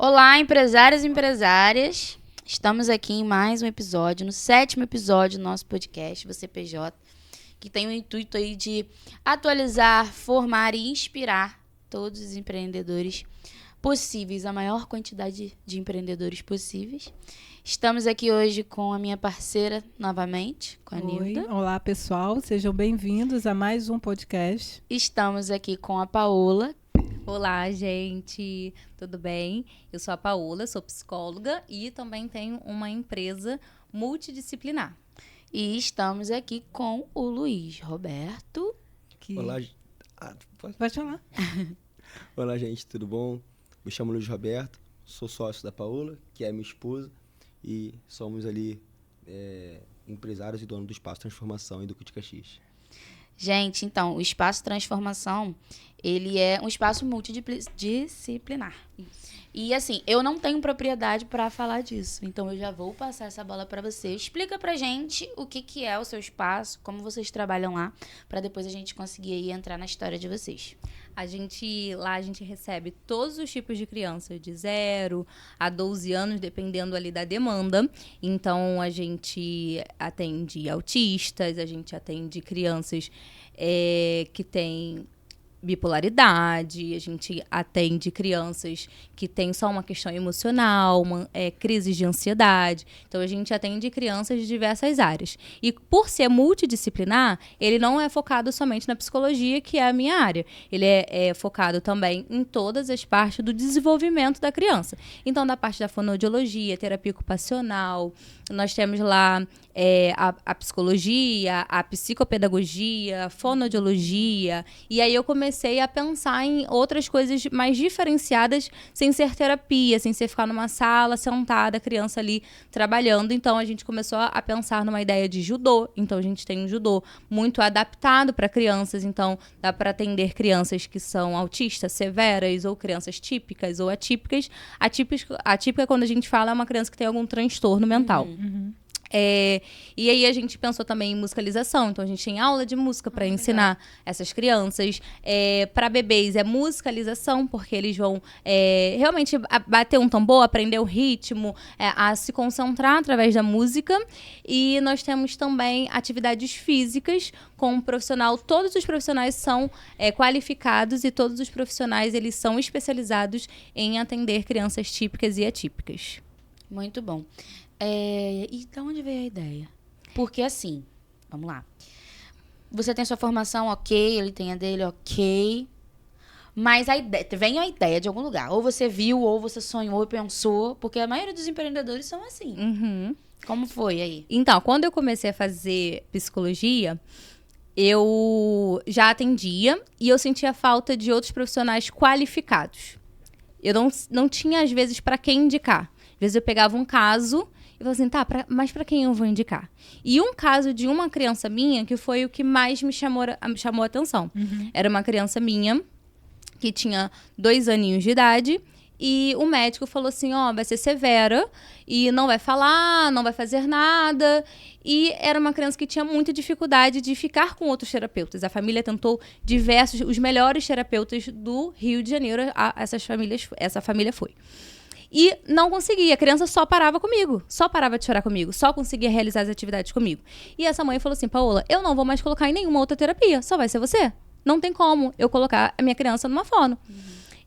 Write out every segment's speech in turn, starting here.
Olá, empresários e empresárias. Estamos aqui em mais um episódio, no 7º episódio do nosso podcast, Você PJ, que tem o intuito aí de atualizar, formar e inspirar todos os empreendedores possíveis, a maior quantidade de empreendedores possíveis. Estamos aqui hoje com a minha parceira, novamente, com a Nilda. Olá, pessoal. Sejam bem-vindos a mais um podcast. Estamos aqui com a Paola. Olá, gente. Tudo bem? Eu sou a Paola, sou psicóloga e também tenho uma empresa multidisciplinar. E estamos aqui com o Luiz Roberto. Olá. Pode falar. Olá, gente. Tudo bom? Me chamo Luiz Roberto. Sou sócio da Paola, que é minha esposa. E somos ali empresários e donos do Espaço Transformação em Duque de Caxias. Gente, então, o Espaço Transformação, ele é um espaço multidisciplinar. Isso. E assim, eu não tenho propriedade para falar disso, então eu já vou passar essa bola para você. Explica pra gente o que é o seu espaço, como vocês trabalham lá, para depois a gente conseguir aí entrar na história de vocês. A gente recebe todos os tipos de criança, de 0 a 12 anos, dependendo ali da demanda. Então, a gente atende autistas, a gente atende crianças que têm bipolaridade, a gente atende crianças que têm só uma questão emocional, crises de ansiedade. Então, a gente atende crianças de diversas áreas. E por ser multidisciplinar, ele não é focado somente na psicologia, que é a minha área. Ele é focado também em todas as partes do desenvolvimento da criança. Então, da parte da fonoaudiologia, terapia ocupacional, nós temos lá a psicologia, a psicopedagogia, a fonoaudiologia. E aí eu comecei a pensar em outras coisas mais diferenciadas, sem ser terapia, sem ser ficar numa sala, sentada, a criança ali trabalhando. Então, a gente começou a pensar numa ideia de judô. Então, a gente tem um judô muito adaptado para crianças. Então, dá para atender crianças que são autistas severas, ou crianças típicas ou atípicas. Atípica, quando a gente fala, é uma criança que tem algum transtorno mental. Uhum. E aí a gente pensou também em musicalização. Então, a gente tem aula de música para ensinar essas crianças. Para bebês é musicalização, porque eles vão realmente bater um tambor, aprender o ritmo, a se concentrar através da música. E nós temos também atividades físicas com um profissional. Todos os profissionais são qualificados e todos os profissionais eles são especializados em atender crianças típicas e atípicas. Muito bom. E de onde veio a ideia? Porque assim, vamos lá. Você tem sua formação, ok, ele tem a dele, ok. Mas vem a ideia de algum lugar. Ou você viu, ou você sonhou e pensou. Porque a maioria dos empreendedores são assim. Uhum. Como foi aí? Então, quando eu comecei a fazer psicologia, eu já atendia e eu sentia falta de outros profissionais qualificados. Eu não tinha, às vezes, para quem indicar. Às vezes eu pegava um caso e falava assim, mas para quem eu vou indicar? E um caso de uma criança minha, que foi o que mais me chamou a atenção. Uhum. Era uma criança minha, que tinha 2 aninhos de idade, e o médico falou assim, vai ser severa, e não vai falar, não vai fazer nada. E era uma criança que tinha muita dificuldade de ficar com outros terapeutas. A família tentou os melhores terapeutas do Rio de Janeiro, essa família foi. E não conseguia, a criança só parava comigo, só parava de chorar comigo, só conseguia realizar as atividades comigo. E essa mãe falou assim, Paola, eu não vou mais colocar em nenhuma outra terapia, só vai ser você. Não tem como eu colocar a minha criança numa fono.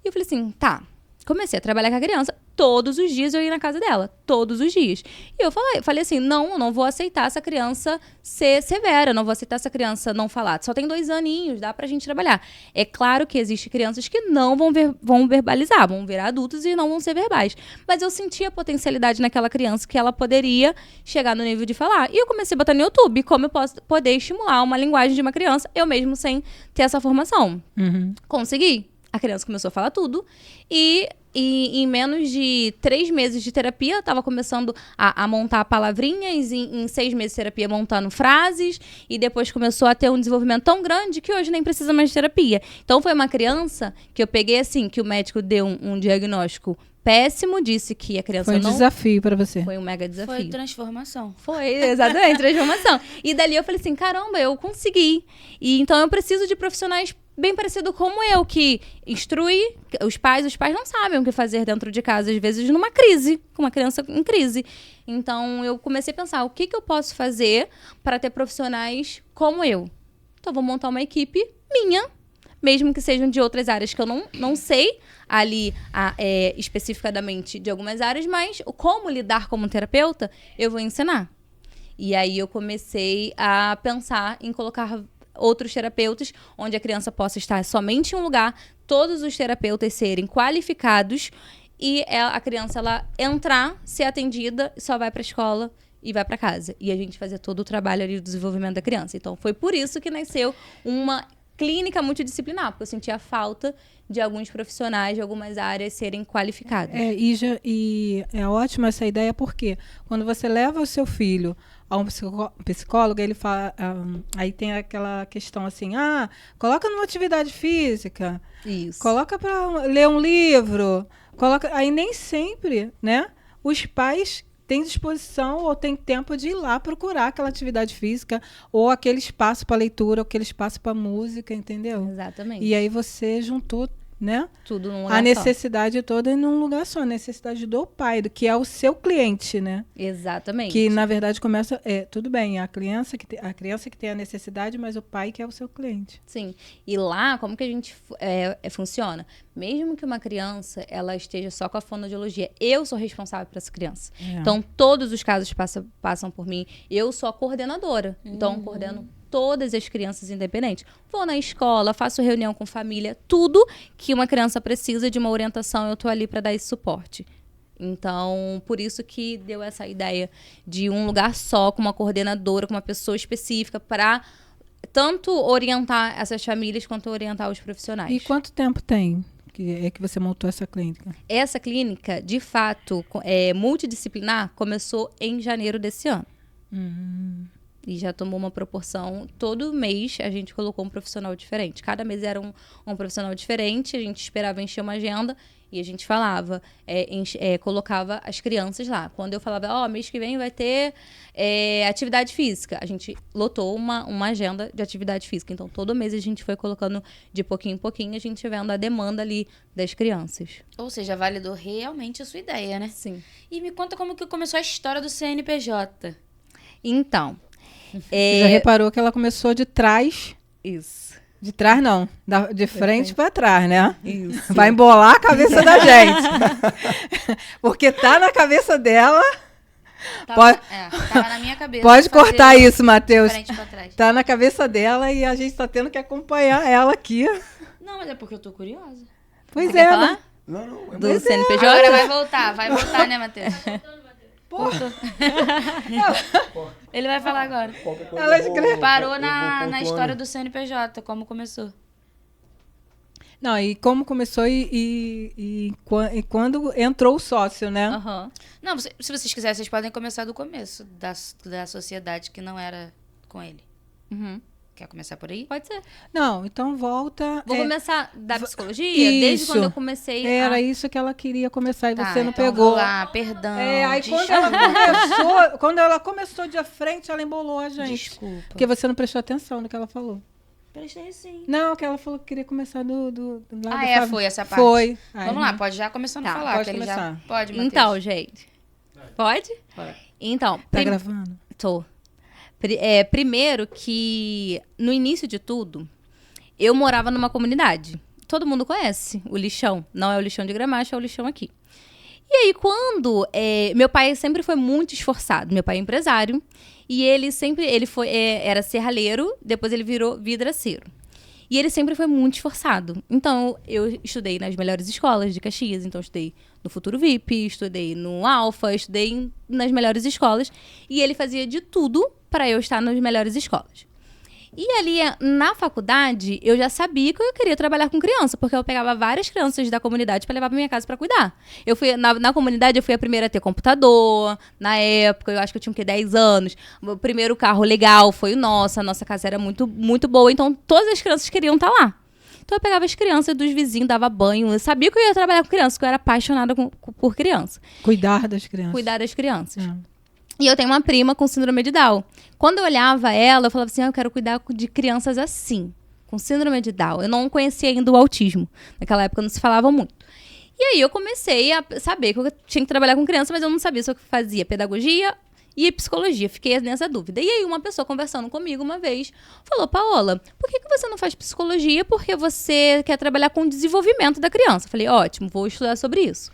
E eu falei assim, tá. Comecei a trabalhar com a criança, todos os dias eu ia na casa dela, todos os dias. E eu falei assim, não vou aceitar essa criança ser severa, não vou aceitar essa criança não falar. Só tem 2 aninhos, dá pra gente trabalhar. É claro que existem crianças que não vão verbalizar, vão virar adultos e não vão ser verbais. Mas eu sentia a potencialidade naquela criança que ela poderia chegar no nível de falar. E eu comecei a botar no YouTube como eu posso poder estimular uma linguagem de uma criança, eu mesmo sem ter essa formação. Uhum. Consegui. A criança começou a falar tudo e em menos de 3 meses de terapia, eu estava começando a montar palavrinhas, em 6 meses de terapia montando frases, e depois começou a ter um desenvolvimento tão grande que hoje nem precisa mais de terapia. Então foi uma criança que eu peguei assim, que o médico deu um diagnóstico péssimo, disse que a criança não... Foi um desafio para você. Foi um mega desafio. Foi transformação. Foi, exatamente, transformação. E dali eu falei assim, caramba, eu consegui. E então eu preciso de profissionais bem parecido como eu, que instrui os pais não sabem o que fazer dentro de casa, às vezes numa crise, com uma criança em crise. Então, eu comecei a pensar, o que eu posso fazer para ter profissionais como eu? Então, vou montar uma equipe minha, mesmo que sejam de outras áreas que eu não sei ali especificadamente de algumas áreas, mas como lidar como terapeuta, eu vou ensinar. E aí eu comecei a pensar em colocar outros terapeutas, onde a criança possa estar somente em um lugar, todos os terapeutas serem qualificados e a criança ela entrar, ser atendida, só vai para a escola e vai para casa. E a gente fazer todo o trabalho ali do desenvolvimento da criança. Então foi por isso que nasceu uma clínica multidisciplinar, porque eu sentia falta de alguns profissionais de algumas áreas serem qualificados. E é ótima essa ideia, porque quando você leva o seu filho a um psicólogo, ele fala, aí tem aquela questão assim, coloca numa atividade física, Isso. coloca para ler um livro, aí nem sempre, né, os pais têm disposição ou têm tempo de ir lá procurar aquela atividade física ou aquele espaço para leitura, ou aquele espaço para música, entendeu? Exatamente. E aí você juntou, né, tudo num lugar a necessidade toda em um lugar só, a necessidade do pai, que é o seu cliente, né? Exatamente. Que na verdade começa, tudo bem, a criança que tem a necessidade, mas o pai que é o seu cliente. Sim. E lá, como que a gente funciona? Mesmo que uma criança ela esteja só com a fonoaudiologia, eu sou responsável por essa criança. Então, todos os casos passam por mim. Eu sou a coordenadora. Então, coordeno todas as crianças independentes. Vou na escola, faço reunião com família, tudo que uma criança precisa de uma orientação, eu tô ali para dar esse suporte. Então, por isso que deu essa ideia de um lugar só, com uma coordenadora, com uma pessoa específica para tanto orientar essas famílias quanto orientar os profissionais. E quanto tempo tem que você montou essa clínica? Essa clínica, de fato, multidisciplinar, começou em janeiro desse ano. E já tomou uma proporção. Todo mês a gente colocou um profissional diferente. Cada mês era um profissional diferente. A gente esperava encher uma agenda e a gente falava, colocava as crianças lá. Quando eu falava, mês que vem vai ter atividade física, a gente lotou uma agenda de atividade física. Então, todo mês a gente foi colocando de pouquinho em pouquinho, a gente vendo a demanda ali das crianças. Ou seja, validou realmente a sua ideia, né? Sim. E me conta como que começou a história do CNPJ. Então... Você já reparou que ela começou de trás? Isso. De trás não, de frente para trás, né? Isso. Vai embolar a cabeça da gente. Porque tá na cabeça dela. Tava na minha cabeça. Pode cortar isso, Matheus. Frente pra trás. Tá na cabeça dela e a gente tá tendo que acompanhar ela aqui. Não, mas é porque eu tô curiosa. Pois Você quer é, falar? né? Não. Do CNPJ? Agora vai voltar, né, Matheus? Porra. Ele vai falar agora. Ela escreve. Parou na história do CNPJ, como começou. Não, e como começou e quando entrou o sócio, né? Aham. Não, se vocês quiserem, vocês podem começar do começo da sociedade que não era com ele. Uhum. Quer começar por aí? Pode ser. Não, então volta. Vou começar da psicologia, desde isso. quando eu comecei Era isso que ela queria começar e você não então pegou. Vou lá, perdão. Aí quando ela começou de frente, ela embolou a gente. Desculpa. Porque você não prestou atenção no que ela falou. Prestei sim. Não, que ela falou que queria começar do lado Foi essa parte. Foi. Vamos lá, pode já começando a falar. pode que ele começar. Já... Pode, Matheus. Então, gente. Pode? Então, Tá gravando? tô. Primeiro que, no início de tudo, eu morava numa comunidade. Todo mundo conhece o lixão. Não é o lixão de Gramacho, é o lixão aqui. E aí, quando... meu pai sempre foi muito esforçado. Meu pai é empresário. E ele era serralheiro, depois ele virou vidraceiro. E ele sempre foi muito esforçado. Então, eu estudei nas melhores escolas de Caxias. Então, estudei no Futuro VIP, estudei no Alfa, estudei nas melhores escolas. E ele fazia de tudo para eu estar nas melhores escolas. E ali, na faculdade, eu já sabia que eu queria trabalhar com criança, porque eu pegava várias crianças da comunidade para levar para minha casa para cuidar. Eu fui na comunidade, eu fui a primeira a ter computador, na época, eu acho que eu tinha 10 anos. O primeiro carro legal foi o nosso, a nossa casa era muito, muito boa, então todas as crianças queriam estar lá. Então eu pegava as crianças dos vizinhos, dava banho, eu sabia que eu ia trabalhar com criança, porque eu era apaixonada por criança. Cuidar das crianças. Cuidar das crianças. E eu tenho uma prima com síndrome de Down. Quando eu olhava ela, eu falava assim, eu quero cuidar de crianças assim. com síndrome de Down. Eu não conhecia ainda o autismo. Naquela época não se falava muito. E aí eu comecei a saber que eu tinha que trabalhar com criança, mas eu não sabia se eu fazia pedagogia e psicologia. Fiquei nessa dúvida. E aí uma pessoa conversando comigo uma vez falou: Paola, por que você não faz psicologia? Porque você quer trabalhar com o desenvolvimento da criança. Eu falei: ótimo, vou estudar sobre isso.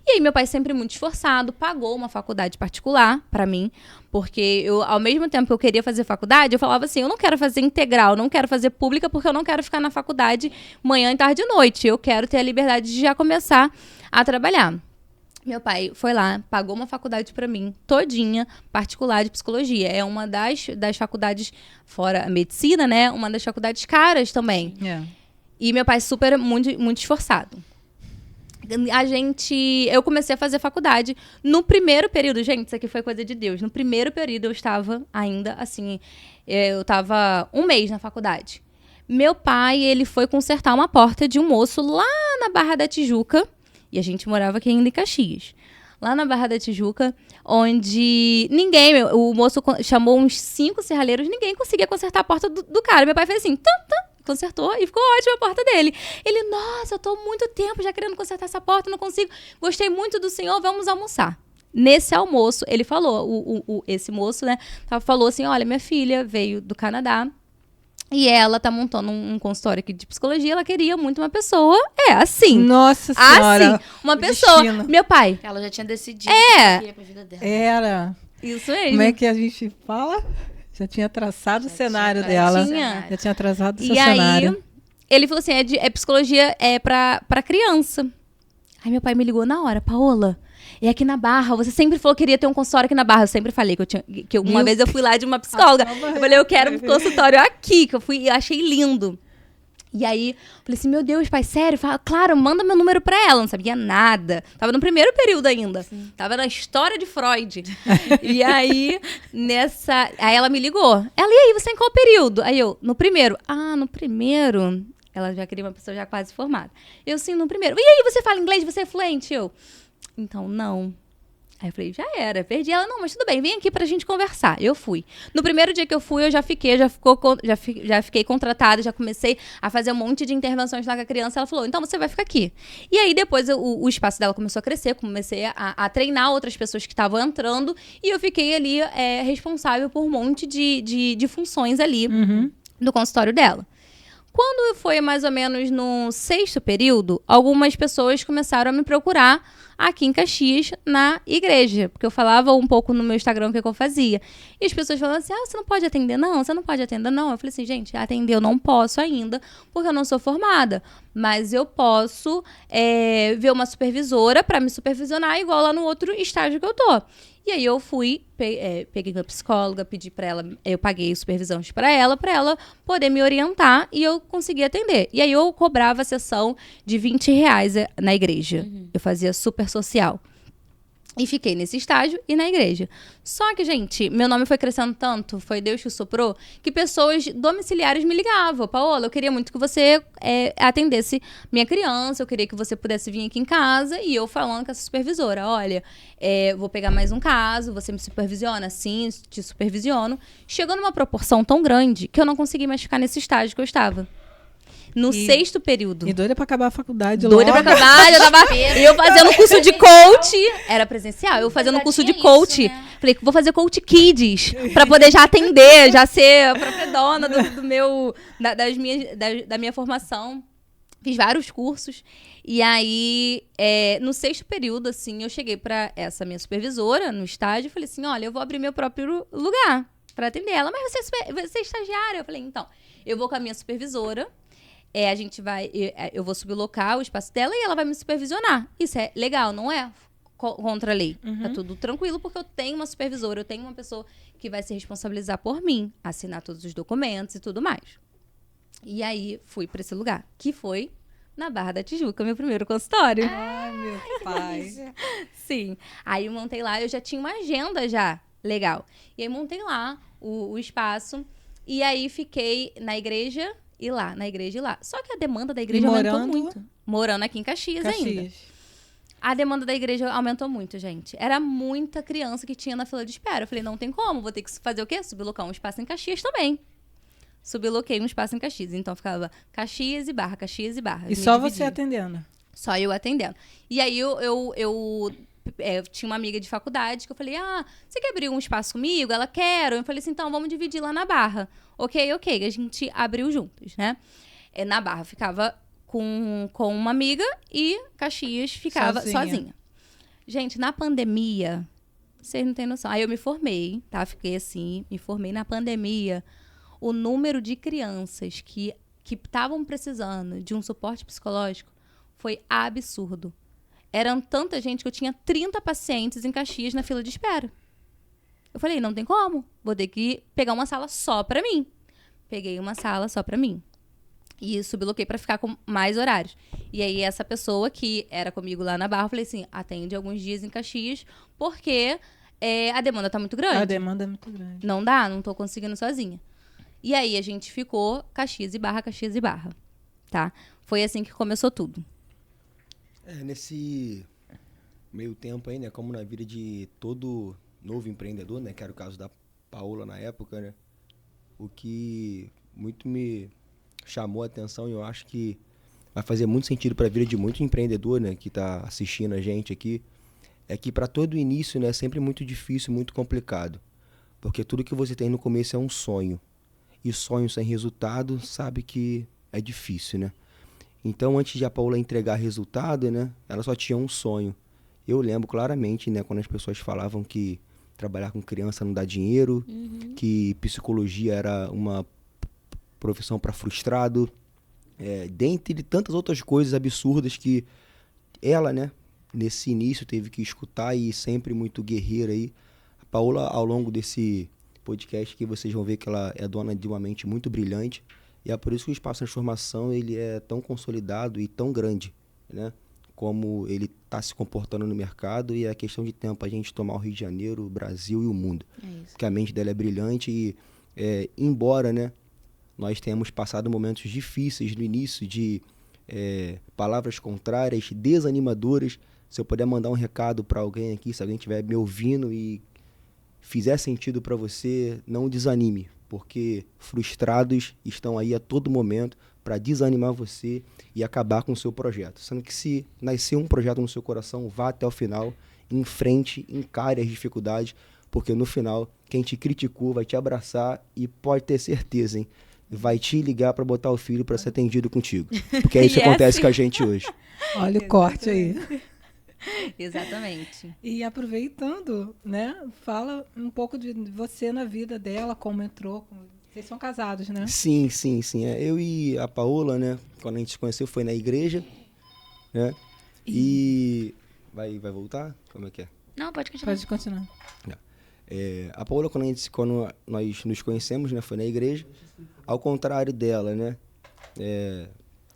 E aí meu pai, sempre muito esforçado, pagou uma faculdade particular pra mim, porque eu, ao mesmo tempo que eu queria fazer faculdade, eu falava assim: eu não quero fazer integral, não quero fazer pública, porque eu não quero ficar na faculdade manhã, tarde e noite. Eu quero ter a liberdade de já começar a trabalhar. Meu pai foi lá, pagou uma faculdade pra mim, todinha, particular de psicologia. É uma das faculdades, fora a medicina, né? Uma das faculdades caras também. E meu pai super, muito, muito esforçado. Eu comecei a fazer faculdade. No primeiro período, gente, isso aqui foi coisa de Deus. No primeiro período eu estava ainda, assim, eu estava 1 mês na faculdade. Meu pai, ele foi consertar uma porta de um moço lá na Barra da Tijuca. E a gente morava aqui ainda em Caxias. Lá na Barra da Tijuca, onde o moço chamou uns 5 serralheiros, ninguém conseguia consertar a porta do cara. Meu pai fez assim, consertou e ficou ótima a porta dele. Ele: nossa, eu tô há muito tempo já querendo consertar essa porta, não consigo. Gostei muito do senhor, vamos almoçar. Nesse almoço, ele falou, esse moço, né, falou assim: olha, minha filha veio do Canadá e ela tá montando um consultório aqui de psicologia, ela queria muito uma pessoa, assim. Nossa Senhora. Assim, uma pessoa. Destino. Meu pai. Ela já tinha decidido o que ela queria pra vida dela. Era. Isso mesmo. Como é que a gente fala? Já tinha traçado o cenário dela. Já tinha traçado o seu cenário. Aí, ele falou assim: psicologia é pra criança. Aí meu pai me ligou na hora: Paola, é aqui na Barra. Você sempre falou que queria ter um consultório aqui na Barra. Eu sempre falei que uma vez eu fui lá de uma psicóloga. Eu falei: eu quero um consultório aqui, que eu fui e achei lindo. E aí, falei assim: meu Deus, pai, sério? Fala, claro, manda meu número pra ela. Não sabia nada. Tava no primeiro período ainda. Sim. Tava na história de Freud. E aí, aí ela me ligou. Ela: e aí, você em qual período? Aí eu: no primeiro. Ah, no primeiro? Ela já queria uma pessoa já quase formada. Eu: sim, no primeiro. E aí, você fala inglês? Você é fluente? Eu: então, não. Aí eu falei: já era, perdi ela. Não, mas tudo bem, vem aqui pra gente conversar. Eu fui. No primeiro dia que eu fui, eu já fiquei contratada, já comecei a fazer um monte de intervenções lá com a criança. Ela falou: então você vai ficar aqui. E aí depois o espaço dela começou a crescer, comecei a treinar outras pessoas que estavam entrando, e eu fiquei ali responsável por um monte de funções ali no consultório dela. Quando foi mais ou menos no 6º período, algumas pessoas começaram a me procurar aqui em Caxias, na igreja. Porque eu falava um pouco no meu Instagram o que eu fazia. E as pessoas falavam assim: você não pode atender não? Você não pode atender não? Eu falei assim: gente, atender eu não posso ainda, porque eu não sou formada. Mas eu posso ver uma supervisora para me supervisionar, igual lá no outro estágio que eu tô. E aí eu fui, peguei uma psicóloga, pedi pra ela, eu paguei supervisões pra ela poder me orientar, e eu consegui atender. E aí eu cobrava a sessão de R$20 na igreja. Eu fazia super social. E fiquei nesse estágio e na igreja. Só que, gente, meu nome foi crescendo tanto, foi Deus que soprou, que pessoas domiciliares me ligavam: Paola, eu queria muito que você atendesse minha criança, eu queria que você pudesse vir aqui em casa. E eu falando com essa supervisora: olha, vou pegar mais um caso, você me supervisiona? Sim, te supervisiono. Chegou numa proporção tão grande que eu não consegui mais ficar nesse estágio que eu estava. No 6º período. E doida pra acabar a faculdade. Doida pra acabar. Eu fazendo curso de coach. Era presencial. Eu fazendo curso de coach. Isso, né? Falei: vou fazer coach kids. Pra poder já atender, já ser a própria dona da minha formação. Fiz vários cursos. E aí, no 6º período, assim, eu cheguei pra essa minha supervisora no estágio e falei assim: olha, eu vou abrir meu próprio lugar pra atender ela. Mas você é estagiária? Eu falei: então, eu vou com a minha supervisora. Eu vou sublocar o espaço dela e ela vai me supervisionar. Isso é legal, não é contra a lei. Tá tudo tranquilo, porque eu tenho uma supervisora, eu tenho uma pessoa que vai se responsabilizar por mim, assinar todos os documentos e tudo mais. E aí, fui pra esse lugar, que foi na Barra da Tijuca, meu primeiro consultório. Ai, meu pai. Sim. Aí eu montei lá, eu já tinha uma agenda já legal. E aí montei lá o espaço, e aí fiquei na igreja e lá, na igreja e lá. Só que a demanda da igreja aumentou muito. Morando aqui em Caxias ainda. A demanda da igreja aumentou muito, gente. Era muita criança que tinha na fila de espera. Eu falei: não tem como, vou ter que fazer o quê? Sublocar um espaço em Caxias também. subloquei um espaço em Caxias. Então ficava Caxias e Barra, Caxias e Barra. E Me só você dividia. atendendo. Só eu atendendo. E aí eu tinha uma amiga de faculdade que eu falei, você quer abrir um espaço comigo? Ela, quero. Eu falei assim, então vamos dividir lá na Barra. Ok. A gente abriu juntos, né? Na Barra ficava com uma amiga e Caxias ficava sozinha. Gente, na pandemia, vocês não têm noção. Aí eu me formei, tá? Fiquei assim, me formei na pandemia. O número de crianças que estavam precisando de um suporte psicológico foi absurdo. Eram tanta gente que eu tinha 30 pacientes em Caxias na fila de espera. Eu falei, não tem como. Vou ter que pegar uma sala só pra mim. Peguei uma sala só pra mim. E subloquei pra ficar com mais horários. E aí, essa pessoa que era comigo lá na Barra, eu falei assim, atende alguns dias em Caxias, porque a demanda tá muito grande. A demanda é muito grande. Não dá, não tô conseguindo sozinha. E aí, a gente ficou Caxias e Barra, tá? Foi assim que começou tudo. Nesse meio tempo aí, né, como na vida de todo novo empreendedor, né, que era o caso da Paola na época, né, o que muito me chamou a atenção e eu acho que vai fazer muito sentido para a vida de muito empreendedor, né, que está assistindo a gente aqui, é que para todo início, né, é sempre muito difícil, muito complicado, porque tudo que você tem no começo é um sonho, e sonho sem resultado, sabe que é difícil, né? Então, antes de a Paola entregar resultado, né, ela só tinha um sonho. Eu lembro claramente, né, quando as pessoas falavam que trabalhar com criança não dá dinheiro, que psicologia era uma profissão para frustrado, dentre tantas outras coisas absurdas que ela, né, nesse início teve que escutar e sempre muito guerreira aí. A Paola, ao longo desse podcast que vocês vão ver que ela é dona de uma mente muito brilhante. E é por isso que o Espaço Transformação ele é tão consolidado e tão grande, né? Como ele está se comportando no mercado e é questão de tempo a gente tomar o Rio de Janeiro, o Brasil e o mundo. Porque a mente dela é brilhante e, embora, né, nós tenhamos passado momentos difíceis no início de palavras contrárias, desanimadoras, se eu puder mandar um recado para alguém aqui, se alguém estiver me ouvindo e fizer sentido para você, não desanime. Porque frustrados estão aí a todo momento para desanimar você e acabar com o seu projeto. Sendo que se nascer um projeto no seu coração, vá até o final, enfrente, encare as dificuldades, porque no final, quem te criticou vai te abraçar e pode ter certeza, hein? Vai te ligar para botar o filho para ser atendido contigo. Porque é isso que acontece com a gente hoje. Olha o corte aí. Exatamente. E aproveitando, né? Fala um pouco de você na vida dela, como entrou. Vocês são casados, né? Sim. Eu e a Paola, né? Quando a gente se conheceu foi na igreja, né? E... Vai voltar? Como é que é? Não, pode continuar. Pode continuar. A Paola, quando nós nos conhecemos, né? Foi na igreja. Ao contrário dela, né?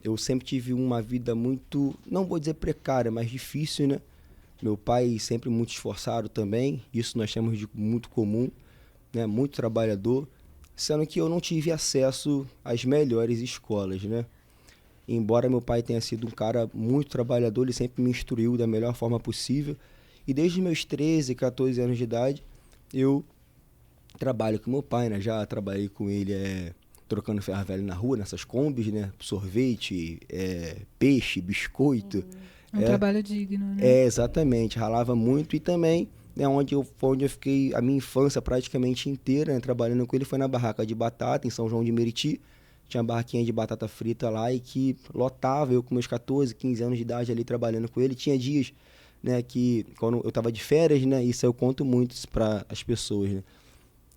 Eu sempre tive uma vida muito, não vou dizer precária, mas difícil, né? Meu pai sempre muito esforçado também, isso nós temos de muito comum, né? Muito trabalhador, sendo que eu não tive acesso às melhores escolas, né? Embora meu pai tenha sido um cara muito trabalhador, ele sempre me instruiu da melhor forma possível. E desde meus 13, 14 anos de idade, eu trabalho com meu pai, né? Já trabalhei com ele trocando ferro velho na rua, nessas combis, né? Sorvete, peixe, biscoito. Um trabalho digno, né? Exatamente. Ralava muito e também, né, onde eu fiquei a minha infância praticamente inteira, né, trabalhando com ele, foi na barraca de batata, em São João de Meriti. Tinha uma barraquinha de batata frita lá e que lotava, eu com meus 14, 15 anos de idade ali trabalhando com ele. Tinha dias, né, que quando eu estava de férias, né, isso eu conto muito para as pessoas, né.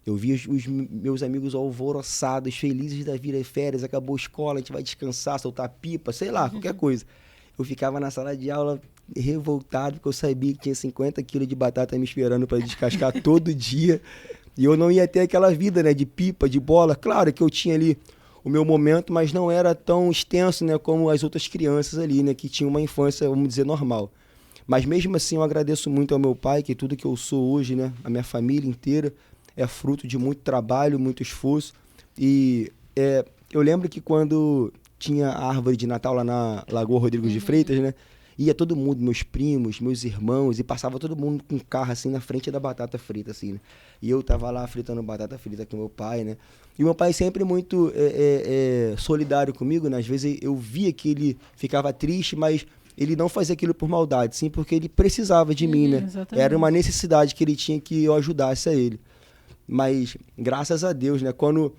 Eu via os meus amigos alvoroçados, felizes da vida, férias, acabou a escola, a gente vai descansar, soltar pipa, sei lá, qualquer coisa. Eu ficava na sala de aula revoltado, porque eu sabia que tinha 50 quilos de batata me esperando para descascar todo dia. E eu não ia ter aquela vida, né, de pipa, de bola. Claro que eu tinha ali o meu momento, mas não era tão extenso, né, como as outras crianças ali, né, que tinham uma infância, vamos dizer, normal. Mas mesmo assim eu agradeço muito ao meu pai, que tudo que eu sou hoje, né, a minha família inteira, é fruto de muito trabalho, muito esforço. E eu lembro que quando tinha a árvore de Natal lá na Lagoa Rodrigues de Freitas, né? Ia todo mundo, meus primos, meus irmãos, e passava todo mundo com carro, assim, na frente da batata frita, assim, né? E eu tava lá fritando batata frita com meu pai, né? E meu pai sempre muito solidário comigo, né? Às vezes eu via que ele ficava triste, mas ele não fazia aquilo por maldade, sim, porque ele precisava de mim, né? Exatamente. Era uma necessidade que ele tinha que eu ajudasse a ele. Mas, graças a Deus, né? Quando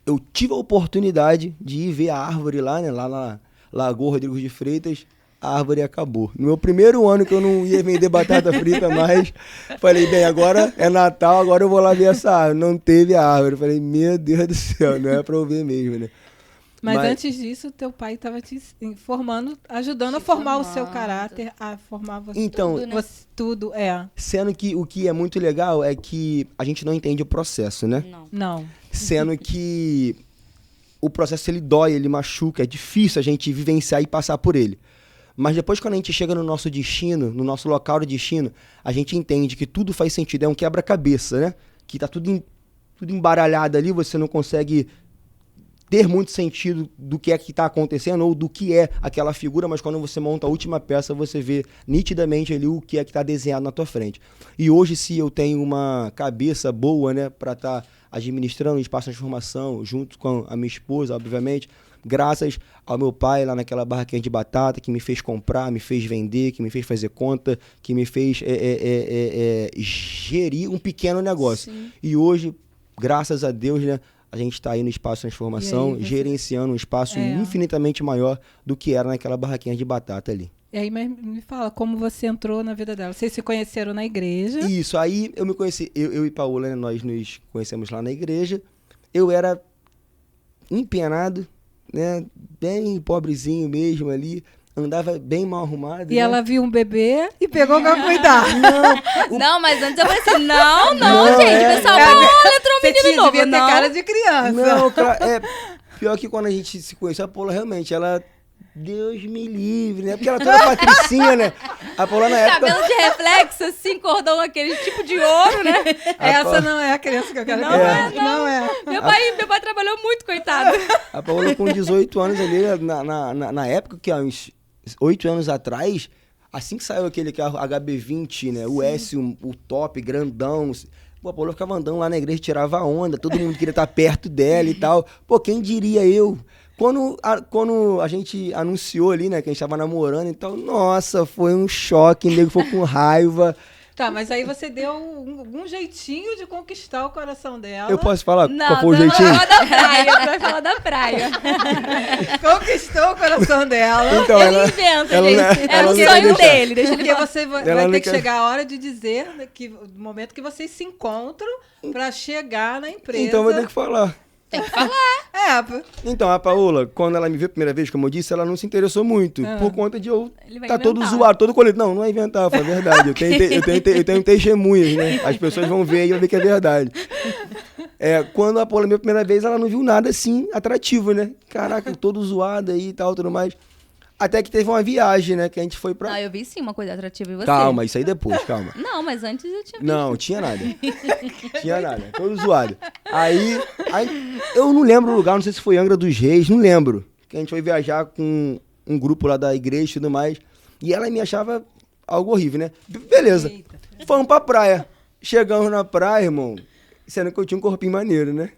eu tive a oportunidade de ir ver a árvore lá, né? Lá na Lagoa Rodrigo de Freitas, a árvore acabou. No meu primeiro ano que eu não ia vender batata frita mais, falei, bem, agora é Natal, agora eu vou lá ver essa árvore. Não teve a árvore. Falei, meu Deus do céu, não é pra eu ver mesmo, né? Mas antes disso, teu pai estava te formando, ajudando a formar o seu caráter, a formar você. Então, tudo, né? Você, tudo, sendo que o que é muito legal é que a gente não entende o processo, né? Não. Sendo que o processo, ele dói, ele machuca, é difícil a gente vivenciar e passar por ele. Mas depois, quando a gente chega no nosso destino, no nosso local de destino, a gente entende que tudo faz sentido, é um quebra-cabeça, né? Que tá tudo embaralhado ali, você não consegue ter muito sentido do que é que está acontecendo ou do que é aquela figura, mas quando você monta a última peça, você vê nitidamente ali o que é que está desenhado na tua frente. E hoje, se eu tenho uma cabeça boa, né, para estar administrando o Espaço Transformação, junto com a minha esposa, obviamente, graças ao meu pai lá naquela barraquinha de batata, que me fez comprar, me fez vender, que me fez fazer conta, que me fez gerir um pequeno negócio. Sim. E hoje, graças a Deus, né, a gente está aí no Espaço Transformação, aí, gerenciando um espaço infinitamente maior do que era naquela barraquinha de batata ali. E aí me fala como você entrou na vida dela. Vocês se conheceram na igreja? Isso, aí eu me conheci, eu e Paola, né, nós nos conhecemos lá na igreja. Eu era empenado, né, bem pobrezinho mesmo ali, andava bem mal arrumado. E né? ela viu um bebê e pegou pra cuidar. Não, mas antes eu falei assim, não, Não, gente, pessoal, entrou um Você menino novo, devia ter não. cara de criança. Não, pior que quando a gente se conheceu, a Paola realmente, ela... Deus me livre, né? Porque ela toda patricinha, né? A Paola na época... Cabelo de reflexo, assim, cordão aquele tipo de ouro, né? Essa não é a criança que eu quero Não que é, não é. Meu pai trabalhou muito, coitado. A Paola com 18 anos ali, na época, que há uns 8 anos atrás, assim que saiu aquele carro HB20, né? O S, o top, grandão. Pô, a Paola ficava andando lá na igreja, tirava onda, todo mundo queria estar perto dela e tal. Pô, quem diria eu? Quando a gente anunciou ali, né, que a gente tava namorando e tal, nossa, foi um choque, o nego foi com raiva. Tá, mas aí você deu um jeitinho de conquistar o coração dela. Eu posso falar Não, qual foi o vai jeitinho? falar da praia, vai falar da praia. Conquistou o coração dela. Então, Ele inventa, ela gente. não- É ela o não sonho quer deixar. dele, deixa ele Porque falar. você vai Ela não ter que quer- chegar a hora de dizer, né, que, no momento que vocês se encontram pra chegar na empresa. Então eu vou ter que falar. É, Então, a Paola, quando ela me viu a primeira vez, como eu disse, ela não se interessou muito. Por conta de eu Ele vai tá todo inventar. zoado, todo colhido. Não é inventar, foi verdade. Eu tenho testemunhas, né? As pessoas vão ver e vão ver que é verdade. Quando a Paola me viu a primeira vez, ela não viu nada assim atrativo, né? Caraca, todo zoado aí e tal, tudo mais. Até que teve uma viagem, né? Que a gente foi pra... Não, eu vi sim uma coisa atrativa em você. Calma, isso aí depois, calma. Não, mas antes eu tinha visto. Não, tinha nada. Tinha nada, todo zoado. Aí, eu não lembro o lugar, não sei se foi Angra dos Reis, não lembro. Que a gente foi viajar com um grupo lá da igreja e tudo mais. E ela me achava algo horrível, né? Beleza. Fomos pra praia. Chegamos na praia, irmão. Sendo que eu tinha um corpinho maneiro, né?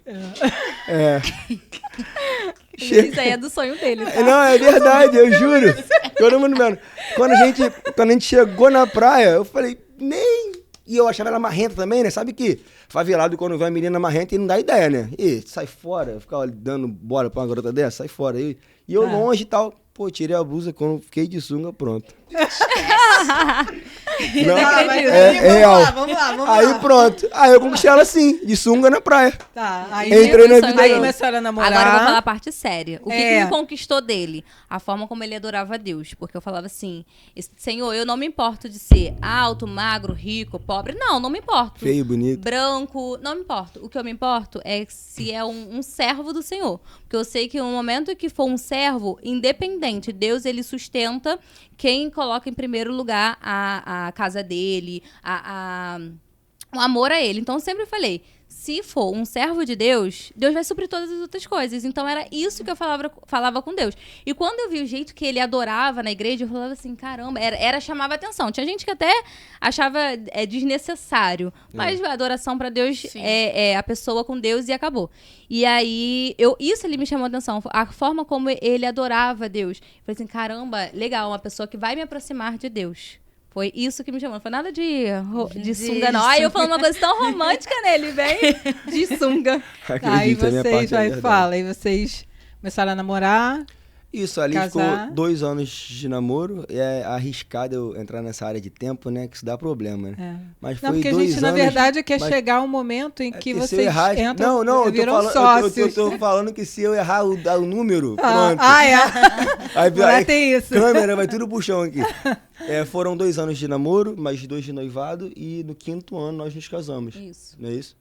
Isso aí é do sonho dele, tá? Não, é verdade, eu juro. Todo mundo vendo. Quando a gente chegou na praia, eu falei, nem... E eu achava ela marrenta também, né? Sabe que favelado, quando vê uma menina marrenta, ele não dá ideia, né? E sai fora, ficar dando bola pra uma garota dessa, sai fora. E eu longe e tal. Pô, tirei a blusa, quando fiquei de sunga, pronto. Não, real. Vamos lá. Aí pronto. Aí eu conquistei ela assim, de sunga na praia. Tá, aí Entrei na Isso vida aí dela. começaram a namorar. Agora eu vou falar a parte séria. O que É. me conquistou dele? A forma como ele adorava a Deus. Porque eu falava assim, Senhor, eu não me importo de ser alto, magro, rico, pobre. Não me importo. Feio, bonito. Branco, não me importo. O que eu me importo é se é um servo do Senhor. Porque eu sei que no momento que for um servo, independente, Deus, ele sustenta quem coloca em primeiro lugar a casa dele, o amor a ele. Então, eu sempre falei, se for um servo de Deus, Deus vai suprir todas as outras coisas. Então era isso que eu falava com Deus. E quando eu vi o jeito que ele adorava na igreja, eu falava assim, caramba, chamava atenção. Tinha gente que até achava desnecessário. Mas a adoração pra Deus é a pessoa com Deus e acabou. E aí, isso ele me chamou a atenção. A forma como ele adorava Deus. Eu falei assim, caramba, legal, uma pessoa que vai me aproximar de Deus. Foi isso que me chamou. Não foi nada de sunga, não. Aí eu falando uma coisa tão romântica nele, vem de sunga. Aí Acredita, minha parte vocês, é fala, aí vocês começaram a namorar. Isso, ali Casar. ficou 2 anos de namoro. É arriscado eu entrar nessa área de tempo, né? Que isso dá problema, né? Mas foi Não, porque a 2 gente, anos, na verdade, quer mas- chegar um momento em que se eu vocês errar, entram, não, eu viram tô sócios. falando, eu tô falando que se eu errar o número, pronto. É. Aí, Agora tem isso. câmera, vai tudo pro chão aqui. Foram 2 anos de namoro, mais 2 de noivado, e no 5º ano nós nos casamos. Isso. Não é isso?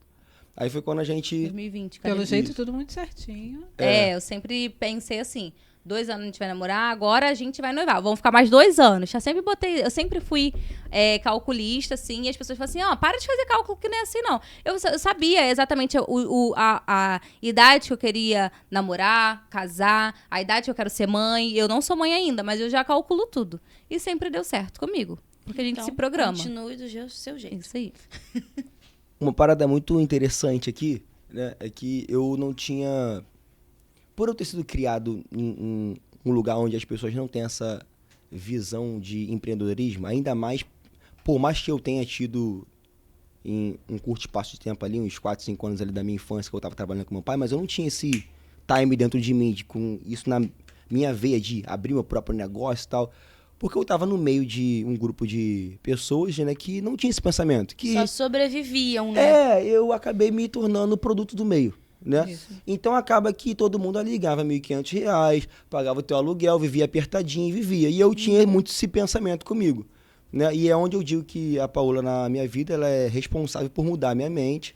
Aí foi quando a gente... 2020. Pelo cadê? jeito, tudo muito certinho. Eu sempre pensei assim, 2 anos a gente vai namorar, agora a gente vai noivar. Vamos ficar mais 2 anos. Eu sempre fui calculista, assim, e as pessoas falam assim, para de fazer cálculo que não é assim, não. Eu sabia exatamente a idade que eu queria namorar, casar, a idade que eu quero ser mãe. Eu não sou mãe ainda, mas eu já calculo tudo. E sempre deu certo comigo. Porque a gente se programa. Continue do seu jeito. Isso aí. Uma parada muito interessante aqui, né, é que eu não tinha... Por eu ter sido criado em um lugar onde as pessoas não têm essa visão de empreendedorismo, ainda mais, por mais que eu tenha tido em um curto espaço de tempo ali, uns 4, 5 anos ali da minha infância que eu estava trabalhando com meu pai, mas eu não tinha esse time dentro de mim, com isso na minha veia de abrir meu próprio negócio e tal, porque eu estava no meio de um grupo de pessoas, né, que não tinha esse pensamento. Que, Só sobreviviam, né? eu acabei me tornando o produto do meio. Né? Isso. Então acaba que todo mundo ali ganhava R$1.500, pagava o teu aluguel, vivia apertadinho e vivia. E eu tinha muito esse pensamento comigo. Né? E é onde eu digo que a Paola, na minha vida, ela é responsável por mudar a minha mente.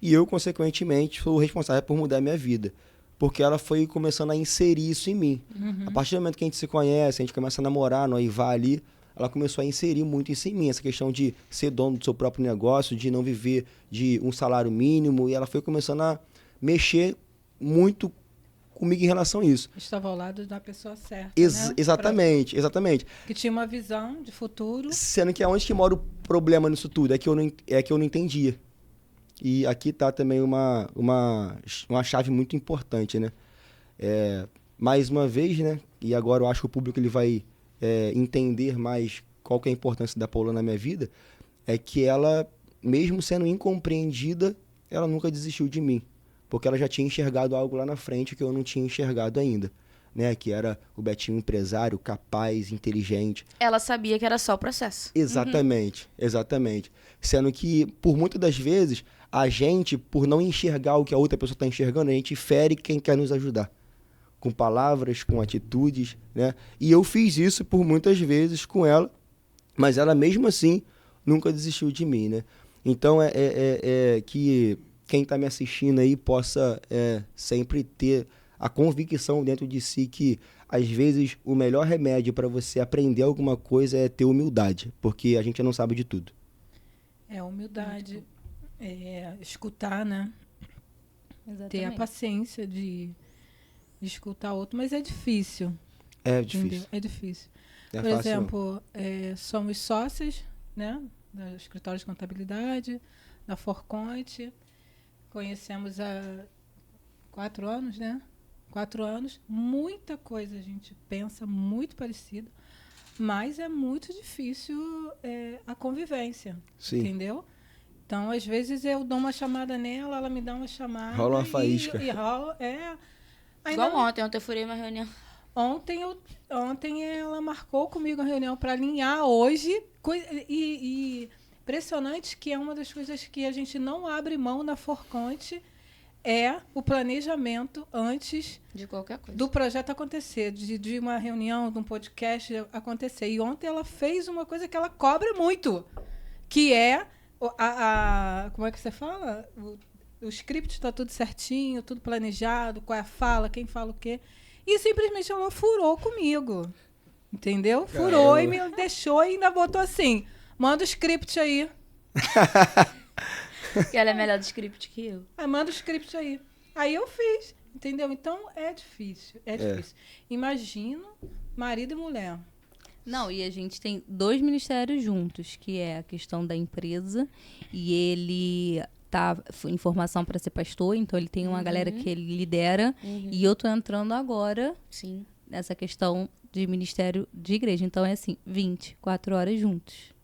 E eu, consequentemente, sou responsável por mudar a minha vida. Porque ela foi começando a inserir isso em mim. A partir do momento que a gente se conhece, a gente começa a namorar, noivar ali, ela começou a inserir muito isso em mim. Essa questão de ser dono do seu próprio negócio, de não viver de um salário mínimo. E ela foi começando a mexer muito comigo em relação a isso. Estava ao lado da pessoa certa, né? Exatamente. Que tinha uma visão de futuro. Sendo que aonde que mora o problema nisso tudo? É que eu não entendia. E aqui tá também uma chave muito importante, né? Mais uma vez, né? E agora eu acho que o público ele vai entender mais qual que é a importância da Paola na minha vida, é que ela, mesmo sendo incompreendida, ela nunca desistiu de mim. Porque ela já tinha enxergado algo lá na frente que eu não tinha enxergado ainda, né? Que era o Betinho empresário, capaz, inteligente. Ela sabia que era só o processo. Exatamente. Sendo que, por muitas das vezes, a gente, por não enxergar o que a outra pessoa está enxergando, a gente fere quem quer nos ajudar. Com palavras, com atitudes, né? E eu fiz isso por muitas vezes com ela, mas ela mesmo assim nunca desistiu de mim, né? Então, que quem está me assistindo aí possa sempre ter a convicção dentro de si que, às vezes, o melhor remédio para você aprender alguma coisa é ter humildade, porque a gente não sabe de tudo. Humildade, escutar, né? Exatamente. Ter a paciência de escutar outro, mas é difícil. É Entendeu? difícil. É difícil. Não é Por fácil, não. exemplo, somos sócios, né? Do escritório de contabilidade, da Forconte. Conhecemos há 4 anos, né? 4 anos. Muita coisa a gente pensa muito parecida, mas é muito difícil a convivência. Sim. Entendeu? Então, às vezes, eu dou uma chamada nela, ela me dá uma chamada. Rola uma faísca. E rola, Igual ontem eu furei uma reunião. Ontem ela marcou comigo a reunião para alinhar hoje. E impressionante que é uma das coisas que a gente não abre mão na Forconte é o planejamento antes De qualquer coisa. do projeto acontecer, de uma reunião, de um podcast acontecer. E ontem ela fez uma coisa que ela cobra muito, que é como é que você fala? O script está tudo certinho, tudo planejado, qual é a fala, quem fala o quê. E simplesmente ela furou comigo. Entendeu? Furou e me deixou e ainda botou assim: manda o script aí. Que ela é melhor do script que eu. Manda o script aí. Aí eu fiz, entendeu? Então é difícil, difícil. Imagino marido e mulher. Não, e a gente tem 2 ministérios juntos, que é a questão da empresa, e ele tá em formação para ser pastor, então ele tem uma galera que ele lidera, e eu tô entrando agora Sim. nessa questão de ministério de igreja. Então é assim, 24 horas juntos.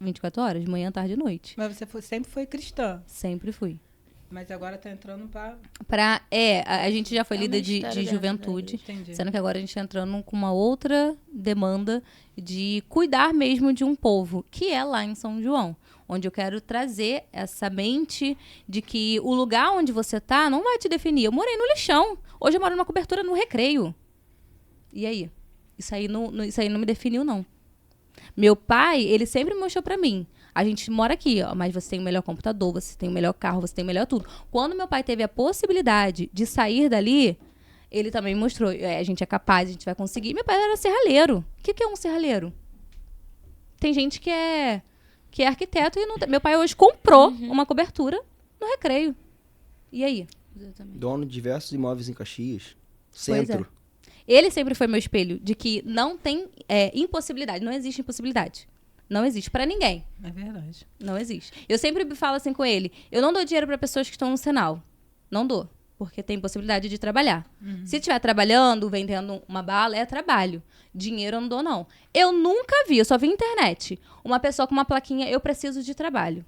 24 horas, manhã, tarde e noite. Mas você sempre foi cristã, Sempre fui. mas agora tá entrando para... A gente já foi É um líder ministério de dentro da juventude, Entendi. sendo que agora a gente tá entrando com uma outra demanda de cuidar mesmo de um povo, que é lá em São João, onde eu quero trazer essa mente de que o lugar onde você tá não vai te definir. Eu morei no lixão, hoje eu moro numa cobertura no Recreio. E aí? Isso aí não me definiu, não. Meu pai, ele sempre mostrou pra mim, a gente mora aqui, ó, mas você tem o melhor computador, você tem o melhor carro, você tem o melhor tudo. Quando meu pai teve a possibilidade de sair dali, ele também mostrou, a gente é capaz, a gente vai conseguir. Meu pai era serralheiro. O que é um serralheiro? Tem gente que é arquiteto e não tem. Meu pai hoje comprou uma cobertura no Recreio. E aí? Exatamente. Dono de diversos imóveis em Caxias. Pois é. Centro. Ele sempre foi meu espelho de que não tem impossibilidade, não existe impossibilidade. Não existe pra ninguém. É verdade. Não existe. Eu sempre falo assim com ele, eu não dou dinheiro pra pessoas que estão no sinal. Não dou. Porque tem possibilidade de trabalhar. Se estiver trabalhando, vendendo uma bala, é trabalho. Dinheiro eu não dou, não. Eu nunca vi, eu só vi na internet, uma pessoa com uma plaquinha, eu preciso de trabalho.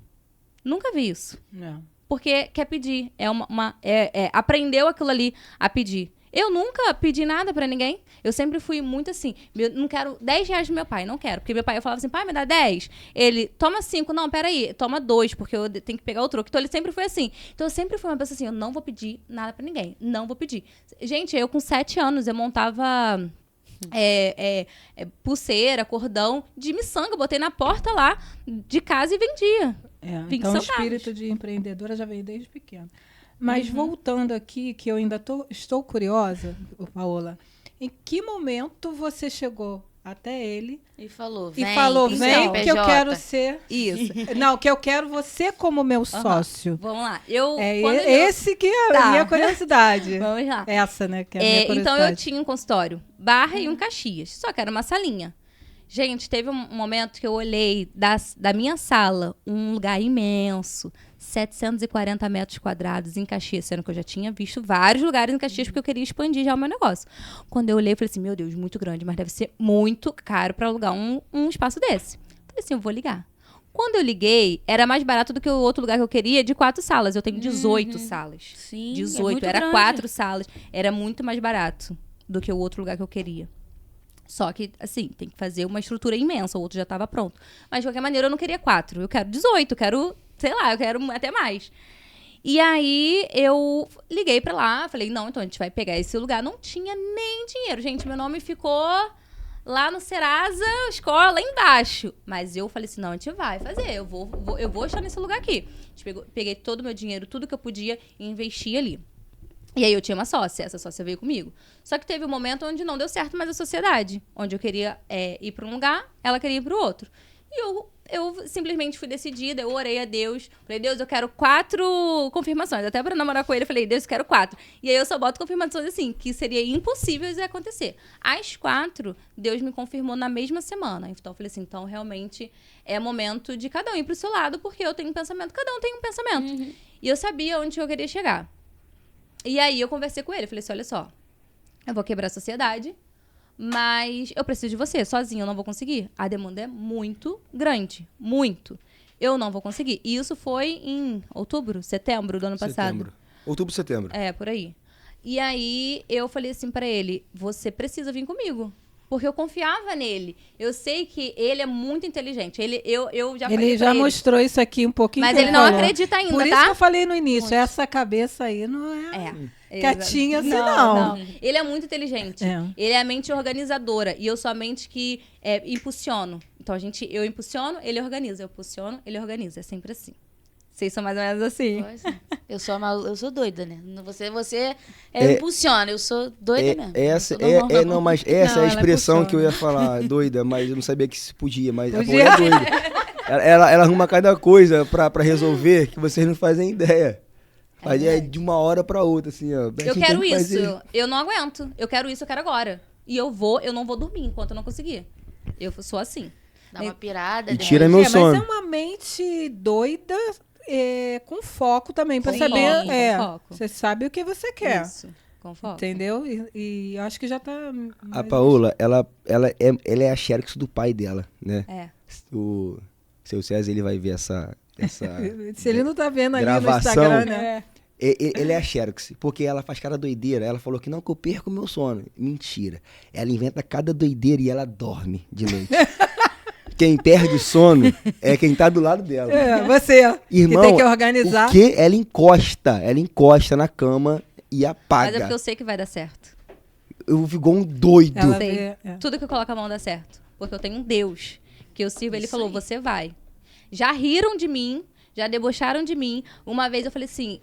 Nunca vi isso. Não. Porque quer pedir. Aprendeu aquilo ali a pedir. Eu nunca pedi nada pra ninguém. Eu sempre fui muito assim. Não quero 10 reais do meu pai, não quero. Porque meu pai, eu falava assim, pai, me dá 10. Ele, toma 5. Não, peraí, toma 2, porque eu tenho que pegar o troco. Então ele sempre foi assim. Então eu sempre fui uma pessoa assim, eu não vou pedir nada pra ninguém. Não vou pedir. Gente, eu com 7 anos, eu montava pulseira, cordão de miçanga. Eu botei na porta lá de casa e vendia. 20 Então o centavos. espírito de empreendedora já veio desde pequeno. Mas voltando aqui, que eu ainda estou curiosa, Paola, em que momento você chegou até ele E falou, e vem, falou, tem vem que eu CNPJ. quero ser... Isso. Não, que eu quero você como meu sócio. Vamos lá. Esse que é a Tá. minha curiosidade. Vamos lá. Essa, né, que é a minha Então curiosidade. eu tinha um consultório, Barra e um Caxias, só que era uma salinha. Gente, teve um momento que eu olhei da minha sala, um lugar imenso, 740 metros quadrados em Caxias, sendo que eu já tinha visto vários lugares em Caxias porque eu queria expandir já o meu negócio. Quando eu olhei, eu falei assim, meu Deus, muito grande, mas deve ser muito caro para alugar um espaço desse. Falei assim, eu vou ligar. Quando eu liguei, era mais barato do que o outro lugar que eu queria, de 4 salas. Eu tenho 18 salas. Sim, 18, muito era grande. 4 salas. Era muito mais barato do que o outro lugar que eu queria. Só que, assim, tem que fazer uma estrutura imensa, o outro já estava pronto. Mas, de qualquer maneira, eu não queria 4. Eu quero 18, eu quero, sei lá, eu quero até mais. E aí, eu liguei pra lá, falei, não, então a gente vai pegar esse lugar. Não tinha nem dinheiro. Gente, meu nome ficou lá no Serasa, escola, lá embaixo. Mas eu falei assim, não, a gente vai fazer, eu vou estar nesse lugar aqui. A gente peguei todo o meu dinheiro, tudo que eu podia e investi ali. E aí eu tinha uma sócia, essa sócia veio comigo. Só que teve um momento onde não deu certo mais a sociedade. Onde eu queria ir para um lugar, ela queria ir para o outro. E eu simplesmente fui decidida, eu orei a Deus. Falei, Deus, eu quero 4 confirmações. Até para namorar com ele, eu falei, Deus, eu quero 4. E aí eu só boto confirmações assim, que seria impossível de acontecer. As 4, Deus me confirmou na mesma semana. Então eu falei assim, então realmente é momento de cada um ir pro seu lado, porque eu tenho um pensamento, cada um tem um pensamento. E eu sabia onde eu queria chegar. E aí eu conversei com ele, falei assim, olha só, eu vou quebrar a sociedade, mas eu preciso de você, sozinho eu não vou conseguir. A demanda é muito grande, muito. Eu não vou conseguir. E isso foi em outubro, setembro do ano passado. Outubro, setembro. É, por aí. E aí eu falei assim pra ele, você precisa vir comigo. Porque eu confiava nele. Eu sei que ele é muito inteligente. Eu já falei Ele pra já mostrou isso aqui um pouquinho. Mas que ele não falou. acredita ainda, Por isso tá? que eu falei no início, essa cabeça aí não é quietinha assim, não. Ele é muito inteligente. É. Ele é a mente organizadora. E eu sou a mente que impulsiono. Então, eu impulsiono, ele organiza. Eu impulsiono, ele organiza. É sempre assim. Vocês são mais ou menos assim. Pois é. Eu sou doida, né? Você impulsiona, eu sou doida mesmo. Essa Não, mas essa Não, é a ela expressão impulsiona. que eu ia falar, doida, mas eu não sabia que se podia, mas a Podia. Paola é doida. Ela arruma cada coisa pra resolver que vocês não fazem ideia. Mas é de uma hora pra outra, assim, ó. Eu quero isso, eu não aguento. Eu quero isso, eu quero agora. E eu não vou dormir enquanto eu não conseguir. Eu sou assim. Dá uma pirada. E de tira repente. meu sono. Mas é uma mente doida com foco também, pra Sim, saber. com foco. Você sabe o que você quer. Isso, com foco. Entendeu? E eu acho que já tá. A Paola, ela é a Xerox do pai dela, né? É. O seu César, ele vai ver essa Se ele não tá vendo ali no gravação. Instagram, né? Ele é a Xerox, porque ela faz cada doideira. Ela falou que não, que eu perco o meu sono. Mentira. Ela inventa cada doideira e ela dorme de noite. Quem perde o sono é quem tá do lado dela. Você, Irmão, que tem que organizar. o que ela encosta na cama e apaga. Mas é porque eu sei que vai dar certo. Eu fico igual um doido. Ela Sei. vê, Tudo que eu coloco a mão dá certo. Porque eu tenho um Deus que eu sirvo. Ele Isso falou, aí. você vai. Já riram de mim, já debocharam de mim. Uma vez eu falei assim,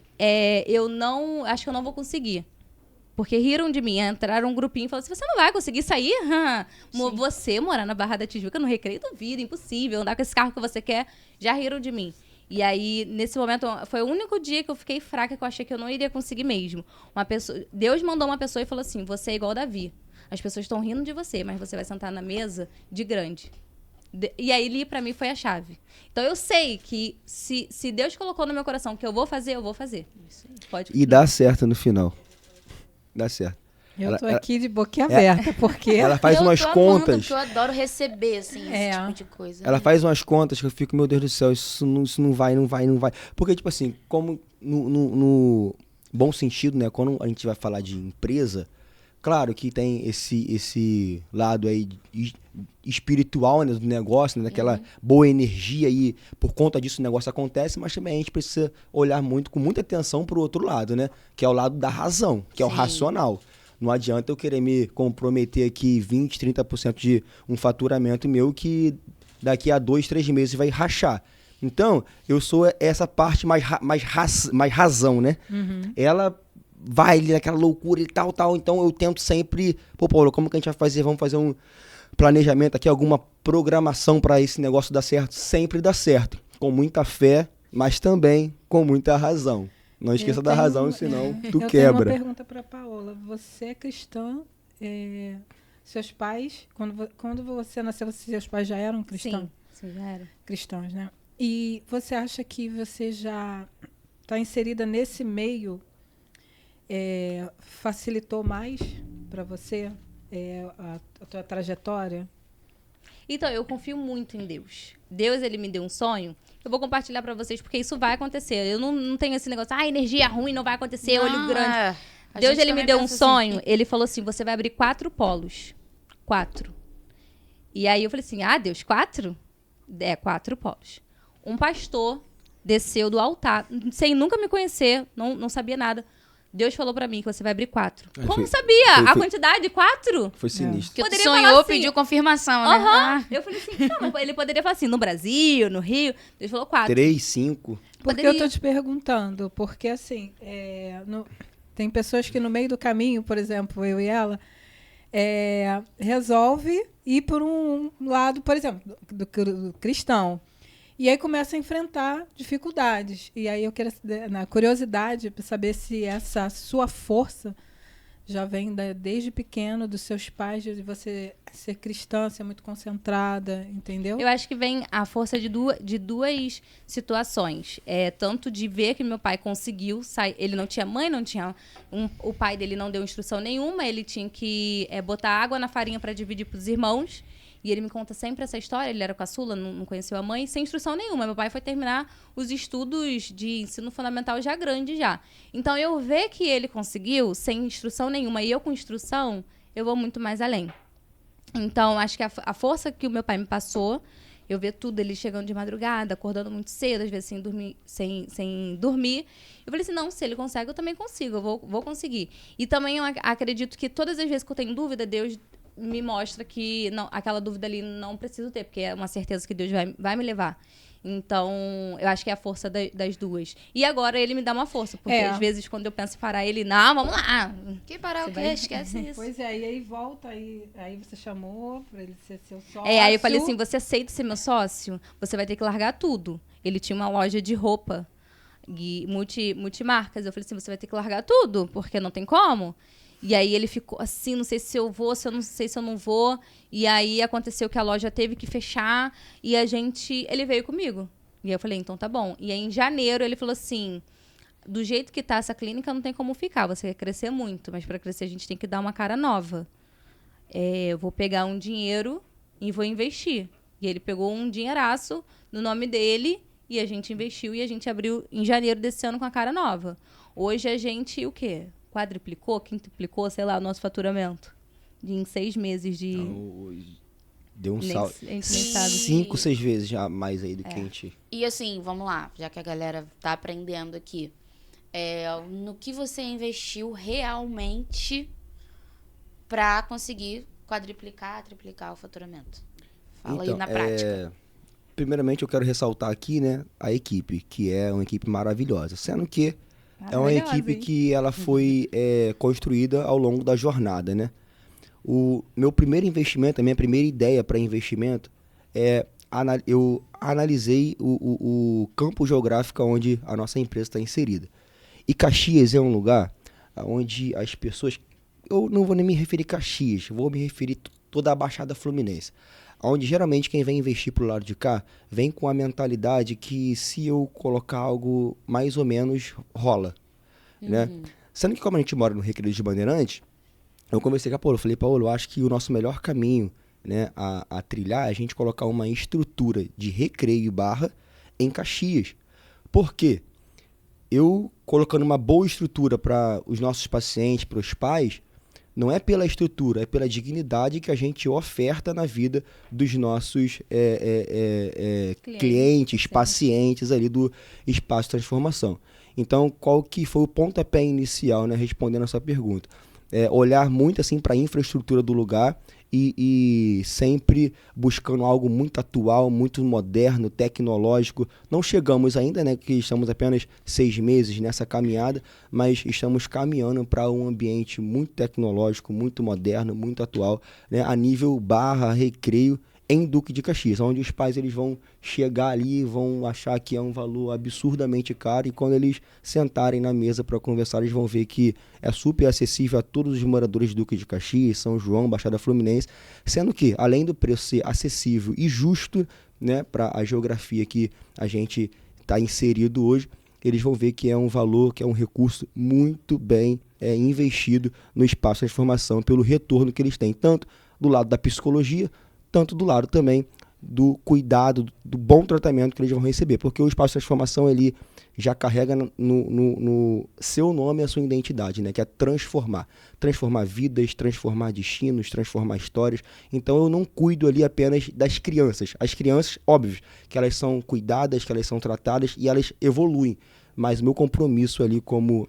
acho que eu não vou conseguir. Porque riram de mim, entraram um grupinho e falaram assim, você não vai conseguir sair? Você morar na Barra da Tijuca, no Recreio, duvido, impossível. Andar com esse carro que você quer. Já riram de mim. E aí, nesse momento, foi o único dia que eu fiquei fraca, que eu achei que eu não iria conseguir mesmo. Deus mandou uma pessoa e falou assim, você é igual Davi. As pessoas estão rindo de você, mas você vai sentar na mesa de grande. E aí, ali, pra mim, foi a chave. Então, eu sei que se Deus colocou no meu coração que eu vou fazer, eu vou fazer. Pode E dá certo no final. Dá certo. Eu tô aqui de boca aberta, porque Ela faz Eu umas tô amando, contas. porque eu adoro receber, assim, esse tipo de coisa. Ela faz umas contas que eu fico, meu Deus do céu, isso não vai. Porque, tipo assim, como no bom sentido, né? Quando a gente vai falar de empresa, claro que tem esse lado aí espiritual, né, do negócio, né, daquela boa energia aí, por conta disso o negócio acontece, mas também a gente precisa olhar com muita atenção pro outro lado, né? Que é o lado da razão, que é o Sim. racional. Não adianta eu querer me comprometer aqui 20, 30% de um faturamento meu que daqui a 2, 3 meses vai rachar. Então, eu sou essa parte mais razão, né? Ela vai ali naquela loucura e tal. Então, eu tento sempre... Pô, Paulo, como que a gente vai fazer? Vamos fazer um planejamento aqui, alguma programação para esse negócio dar certo? Sempre dá certo. Com muita fé, mas também com muita razão. Não esqueça da razão, senão tu eu quebra. tenho uma pergunta para Paola. Você é cristã? Seus pais, quando você nasceu, seus pais já eram cristãos? Sim, já era. Cristãos, né? E você acha que você já está inserida nesse meio? Facilitou mais para você a tua trajetória? Então, eu confio muito em Deus. Deus, ele me deu um sonho. Eu vou compartilhar pra vocês, porque isso vai acontecer. Eu não tenho esse negócio, energia ruim, não vai acontecer, olho grande. Deus, ele me deu um sonho. Assim. Ele falou assim, você vai abrir 4 polos. 4. E aí eu falei assim, Deus, 4? 4 polos. Um pastor desceu do altar, sem nunca me conhecer, não sabia nada. Deus falou pra mim que você vai abrir 4. Como sabia? A quantidade? 4? Foi sinistro. Que tu Poderia sonhou, falar assim, pediu confirmação, né? Eu falei assim, não, ele poderia falar assim, no Brasil, no Rio. Deus falou 4. 3, 5. Porque eu tô te perguntando, porque assim, tem pessoas que no meio do caminho, por exemplo, eu e ela, resolve ir por um lado, por exemplo, do cristão. E aí começa a enfrentar dificuldades. E aí eu quero, na curiosidade, para saber se essa sua força já vem desde pequeno, dos seus pais, de você ser cristã, ser muito concentrada, entendeu? Eu acho que vem a força de duas situações. Tanto de ver que meu pai conseguiu sair. Ele não tinha mãe, não tinha... o pai dele não deu instrução nenhuma. Ele tinha que botar água na farinha para dividir para os irmãos. E ele me conta sempre essa história. Ele era caçula, não conheceu a mãe, sem instrução nenhuma. Meu pai foi terminar os estudos de ensino fundamental já grande já. Então, eu ver que ele conseguiu sem instrução nenhuma e eu com instrução, eu vou muito mais além. Então, acho que a força que o meu pai me passou, eu ver tudo, ele chegando de madrugada, acordando muito cedo, às vezes sem dormir. Eu falei assim, não, se ele consegue, eu também consigo, eu vou conseguir. E também eu acredito que todas as vezes que eu tenho dúvida, Deus me mostra que aquela dúvida ali não preciso ter, porque é uma certeza que Deus vai me levar. Então, eu acho que é a força das duas. E agora ele me dá uma força, porque às vezes quando eu penso em parar ele, não, vamos lá. Que parar o quê? Esquece isso. Pois é, e aí volta, aí você chamou pra ele ser seu sócio. Aí eu falei assim, você aceita ser meu sócio? Você vai ter que largar tudo. Ele tinha uma loja de roupa e multimarcas. Eu falei assim, você vai ter que largar tudo, porque não tem como. E aí ele ficou assim, não sei se eu vou, não sei se eu não vou. E aí aconteceu que a loja teve que fechar e ele veio comigo. E aí eu falei, então tá bom. E aí em janeiro ele falou assim, do jeito que tá essa clínica não tem como ficar, você quer crescer muito, mas para crescer a gente tem que dar uma cara nova. Eu vou pegar um dinheiro e vou investir. E ele pegou um dinheiraço no nome dele e a gente investiu e a gente abriu em janeiro desse ano com a cara nova. Hoje a gente, o quê? Quadruplicou, quintuplicou, sei lá, o nosso faturamento. Em 6 meses de... Deu um salto. A gente nem sabe. 5, 6 vezes já mais aí do que a gente... E assim, vamos lá, já que a galera tá aprendendo aqui. No que você investiu realmente pra conseguir quadruplicar, triplicar o faturamento? Fala aí na prática. Primeiramente, eu quero ressaltar aqui, né, a equipe, que é uma equipe maravilhosa. Sendo que é uma equipe que ela foi construída ao longo da jornada, né? O meu primeiro investimento, a minha primeira ideia para investimento eu analisei o campo geográfico onde a nossa empresa está inserida. E Caxias é um lugar onde as pessoas... Eu não vou nem me referir a Caxias, vou me referir toda a Baixada Fluminense. Onde geralmente quem vem investir pro lado de cá vem com a mentalidade que se eu colocar algo mais ou menos rola, né? Sendo que como a gente mora no Recreio de Bandeirantes, eu conversei com a Paola, falei, Paola, eu acho que o nosso melhor caminho, né, a trilhar é a gente colocar uma estrutura de recreio barra em Caxias. Por quê? Eu colocando uma boa estrutura para os nossos pacientes, para os pais, não é pela estrutura, é pela dignidade que a gente oferta na vida dos nossos clientes, pacientes ali do Espaço Transformação. Então, qual que foi o pontapé inicial, né, respondendo a sua pergunta? Olhar muito assim para a infraestrutura do lugar e sempre buscando algo muito atual, muito moderno, tecnológico. Não chegamos ainda, né, que estamos apenas 6 meses nessa caminhada, mas estamos caminhando para um ambiente muito tecnológico, muito moderno, muito atual, né, a nível barra recreio em Duque de Caxias, onde os pais eles vão chegar ali e vão achar que é um valor absurdamente caro, e quando eles sentarem na mesa para conversar, eles vão ver que é super acessível a todos os moradores de Duque de Caxias, São João, Baixada Fluminense, sendo que, além do preço ser acessível e justo, né, para a geografia que a gente está inserido hoje, eles vão ver que é um valor, que é um recurso muito bem investido no Espaço de Transformação pelo retorno que eles têm, tanto do lado da psicologia, tanto do lado também do cuidado, do bom tratamento que eles vão receber. Porque o Espaço de Transformação, ele já carrega no seu nome a sua identidade, né? Que é transformar. Transformar vidas, transformar destinos, transformar histórias. Então eu não cuido ali apenas das crianças. As crianças, óbvio, que elas são cuidadas, que elas são tratadas e elas evoluem. Mas o meu compromisso ali como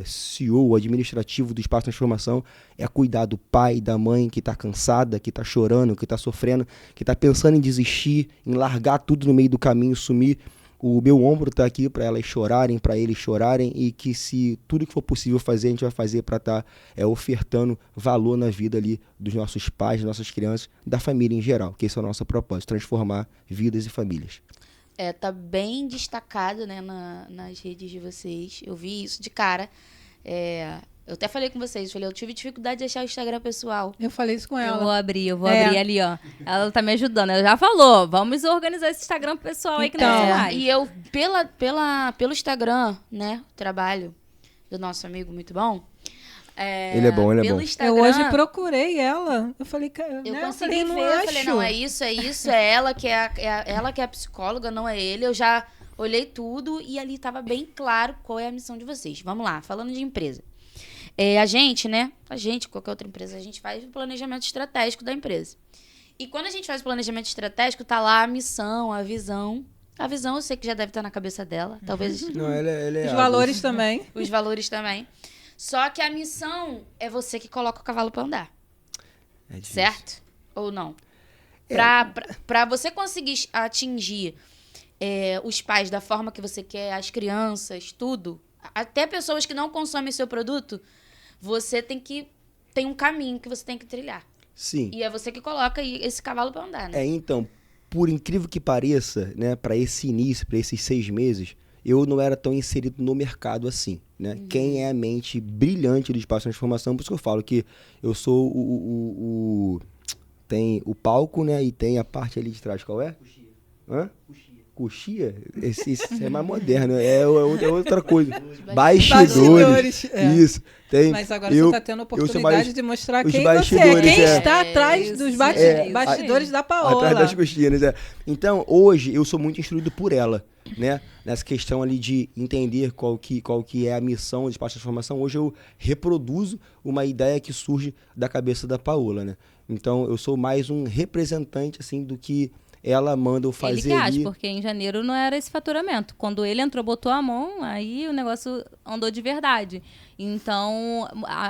CEO, administrativo do Espaço de Transformação, é cuidar do pai, da mãe que está cansada, que está chorando, que está sofrendo, que está pensando em desistir, em largar tudo no meio do caminho, sumir. O meu ombro está aqui para elas chorarem, para eles chorarem, e que se tudo que for possível fazer, a gente vai fazer para estar ofertando valor na vida ali dos nossos pais, das nossas crianças, da família em geral, que esse é o nosso propósito, transformar vidas e famílias. Tá bem destacado, né, nas redes de vocês. Eu vi isso de cara. Eu até falei com vocês, eu tive dificuldade de achar o Instagram pessoal. Eu falei isso com ela. Eu vou abrir ali, ó. Ela tá me ajudando. Ela já falou, vamos organizar esse Instagram pessoal aí que não é mais. E eu, pelo Instagram, né, o trabalho do nosso amigo muito bom. Ele é bom, ele é bom. Instagram, eu hoje procurei ela. Eu falei, eu né? consegui ver, eu falei, não, é isso, ela que ela que é a psicóloga, não é ele. Eu já olhei tudo e ali tava bem claro qual é a missão de vocês. Vamos lá, falando de empresa. Qualquer outra empresa, a gente faz o planejamento estratégico da empresa. E quando a gente faz o planejamento estratégico, tá lá a missão, a visão. A visão eu sei que já deve estar na cabeça dela, talvez. Não, ele Os valores também. Os valores também. Só que a missão é você que coloca o cavalo para andar. Certo? Ou não? Pra você conseguir atingir os pais da forma que você quer, as crianças, tudo, até pessoas que não consomem seu produto, você tem um caminho que você tem que trilhar. Sim. E é você que coloca esse cavalo para andar, né? Então, por incrível que pareça, né, para esse início, para esses 6 meses, eu não era tão inserido no mercado assim, né? Quem é a mente brilhante do Espaço Transformação, por isso que eu falo que eu sou tem o palco, né, e tem a parte ali de trás, qual é? Coxia. Hã? Coxia? Esse é mais moderno, é outra coisa. Bastidores. Isso. Tem, Mas agora você está tendo a oportunidade de mostrar os quem você é. bastidores, Quem está atrás dos bastidores da Paola. Atrás das coxinas, Então, hoje, eu sou muito instruído por ela, né? Nessa questão ali de entender qual que é a missão de Espaço de Transformação. Hoje eu reproduzo uma ideia que surge da cabeça da Paola, né? Então, eu sou mais um representante, assim, do que ela manda eu fazer. Ele que acha, ali. porque em janeiro não era esse faturamento. Quando ele entrou, botou a mão, aí o negócio andou de verdade. Então,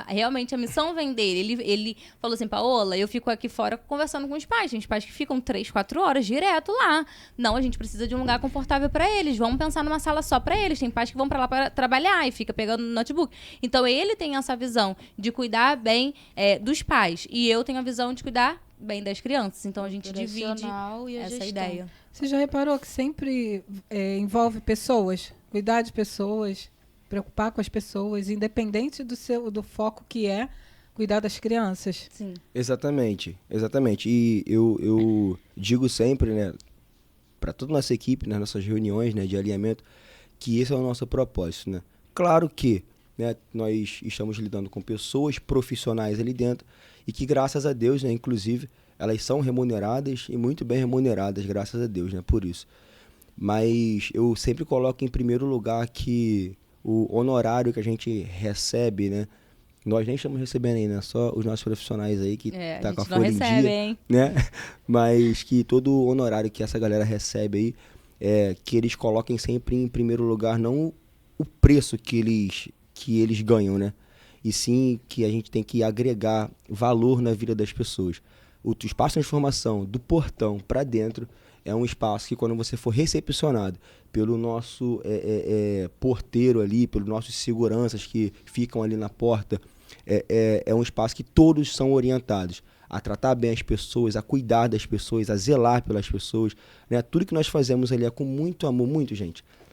realmente a missão vem dele. Ele falou assim, Paola, eu fico aqui fora conversando com os pais. Tem pais que ficam 3, 4 horas direto lá. Não, a gente precisa de um lugar confortável para eles. Vamos pensar numa sala só para eles. Tem pais que vão para lá para trabalhar e fica pegando no notebook. Então, ele tem essa visão de cuidar bem dos pais. E eu tenho a visão de cuidar bem das crianças. Então, a gente divide essa ideia. Você já reparou que sempre envolve pessoas? Cuidar de pessoas, preocupar com as pessoas, independente do foco que é cuidar das crianças? Sim. Exatamente. E eu digo sempre, né, para toda a nossa equipe, nas nossas reuniões, né, de alinhamento, que esse é o nosso propósito, né? Claro que, né, nós estamos lidando com pessoas profissionais ali dentro e que, graças a Deus, né, inclusive, elas são remuneradas e muito bem remuneradas, graças a Deus, né, por isso. Mas eu sempre coloco em primeiro lugar que o honorário que a gente recebe, né, nós nem estamos recebendo ainda, só os nossos profissionais aí que tá com a folha em dia, né? Mas que todo o honorário que essa galera recebe aí, que eles coloquem sempre em primeiro lugar, não o preço que eles ganham, né? E sim que a gente tem que agregar valor na vida das pessoas. O Espaço de Transformação, do portão para dentro, é um espaço que, quando você for recepcionado pelo nosso porteiro ali, pelos nossos seguranças que ficam ali na porta, é um espaço que todos são orientados a tratar bem as pessoas, a cuidar das pessoas, a zelar pelas pessoas, né? Tudo que nós fazemos ali é com muito amor,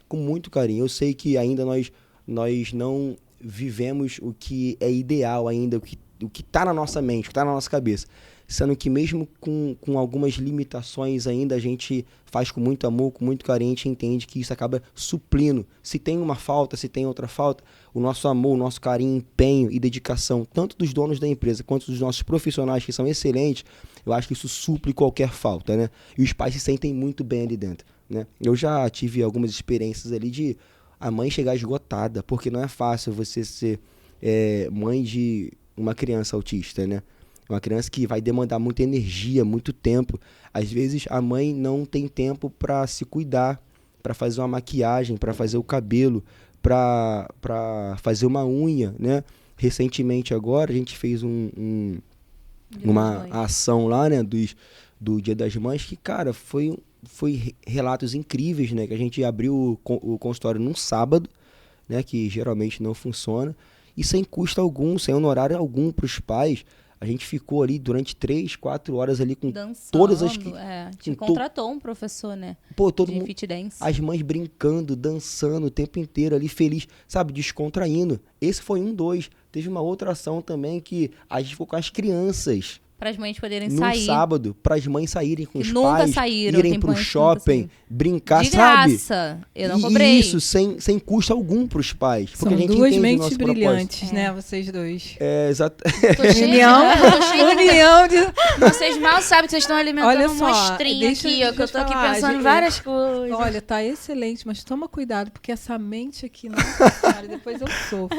com muito carinho. Eu sei que ainda nós não vivemos o que é ideal ainda, o que está na nossa mente, o que está na nossa cabeça. Sendo que mesmo com algumas limitações ainda, a gente faz com muito amor, com muito carinho, a gente entende que isso acaba suprindo. Se tem uma falta, se tem outra falta, o nosso amor, o nosso carinho, empenho e dedicação, tanto dos donos da empresa quanto dos nossos profissionais, que são excelentes, eu acho que isso supre qualquer falta, né? E os pais se sentem muito bem ali dentro, né? Eu já tive algumas experiências ali de a mãe chegar esgotada, porque não é fácil você ser mãe de uma criança autista, né? Uma criança que vai demandar muita energia, muito tempo. Às vezes a mãe não tem tempo para se cuidar, para fazer uma maquiagem, para fazer o cabelo, para fazer uma unha, né? Recentemente agora a gente fez uma ação lá, né, do Dia das Mães, que, cara, foi relatos incríveis, né? Que a gente abriu o consultório num sábado, né? Que geralmente não funciona, e sem custo algum, sem honorário algum para os pais. A gente ficou ali durante 3, 4 horas ali com dançando, todas as... contratou um professor, né? Pô, todo de mundo, fit dance. as mães brincando, dançando o tempo inteiro ali, feliz, sabe? Descontraindo. Esse foi dois. Teve uma outra ação também que a gente ficou com as crianças. Para as mães poderem no sair. sábado, para as mães saírem com os nunca pais, saíram, irem pro shopping, brincar, de sabe? graça. Eu não cobrei. Isso, sem custo algum pros pais. Porque São a gente duas entende o mentes nosso brilhantes, propósito. né? Vocês dois. Exato. União de... Vocês mal sabem que vocês estão alimentando Olha um só, monstrinho deixa aqui, ó, que eu tô aqui falar, pensando em gente. várias coisas. Olha, tá excelente, mas toma cuidado, porque essa mente aqui, nossa senhora, depois eu sofro.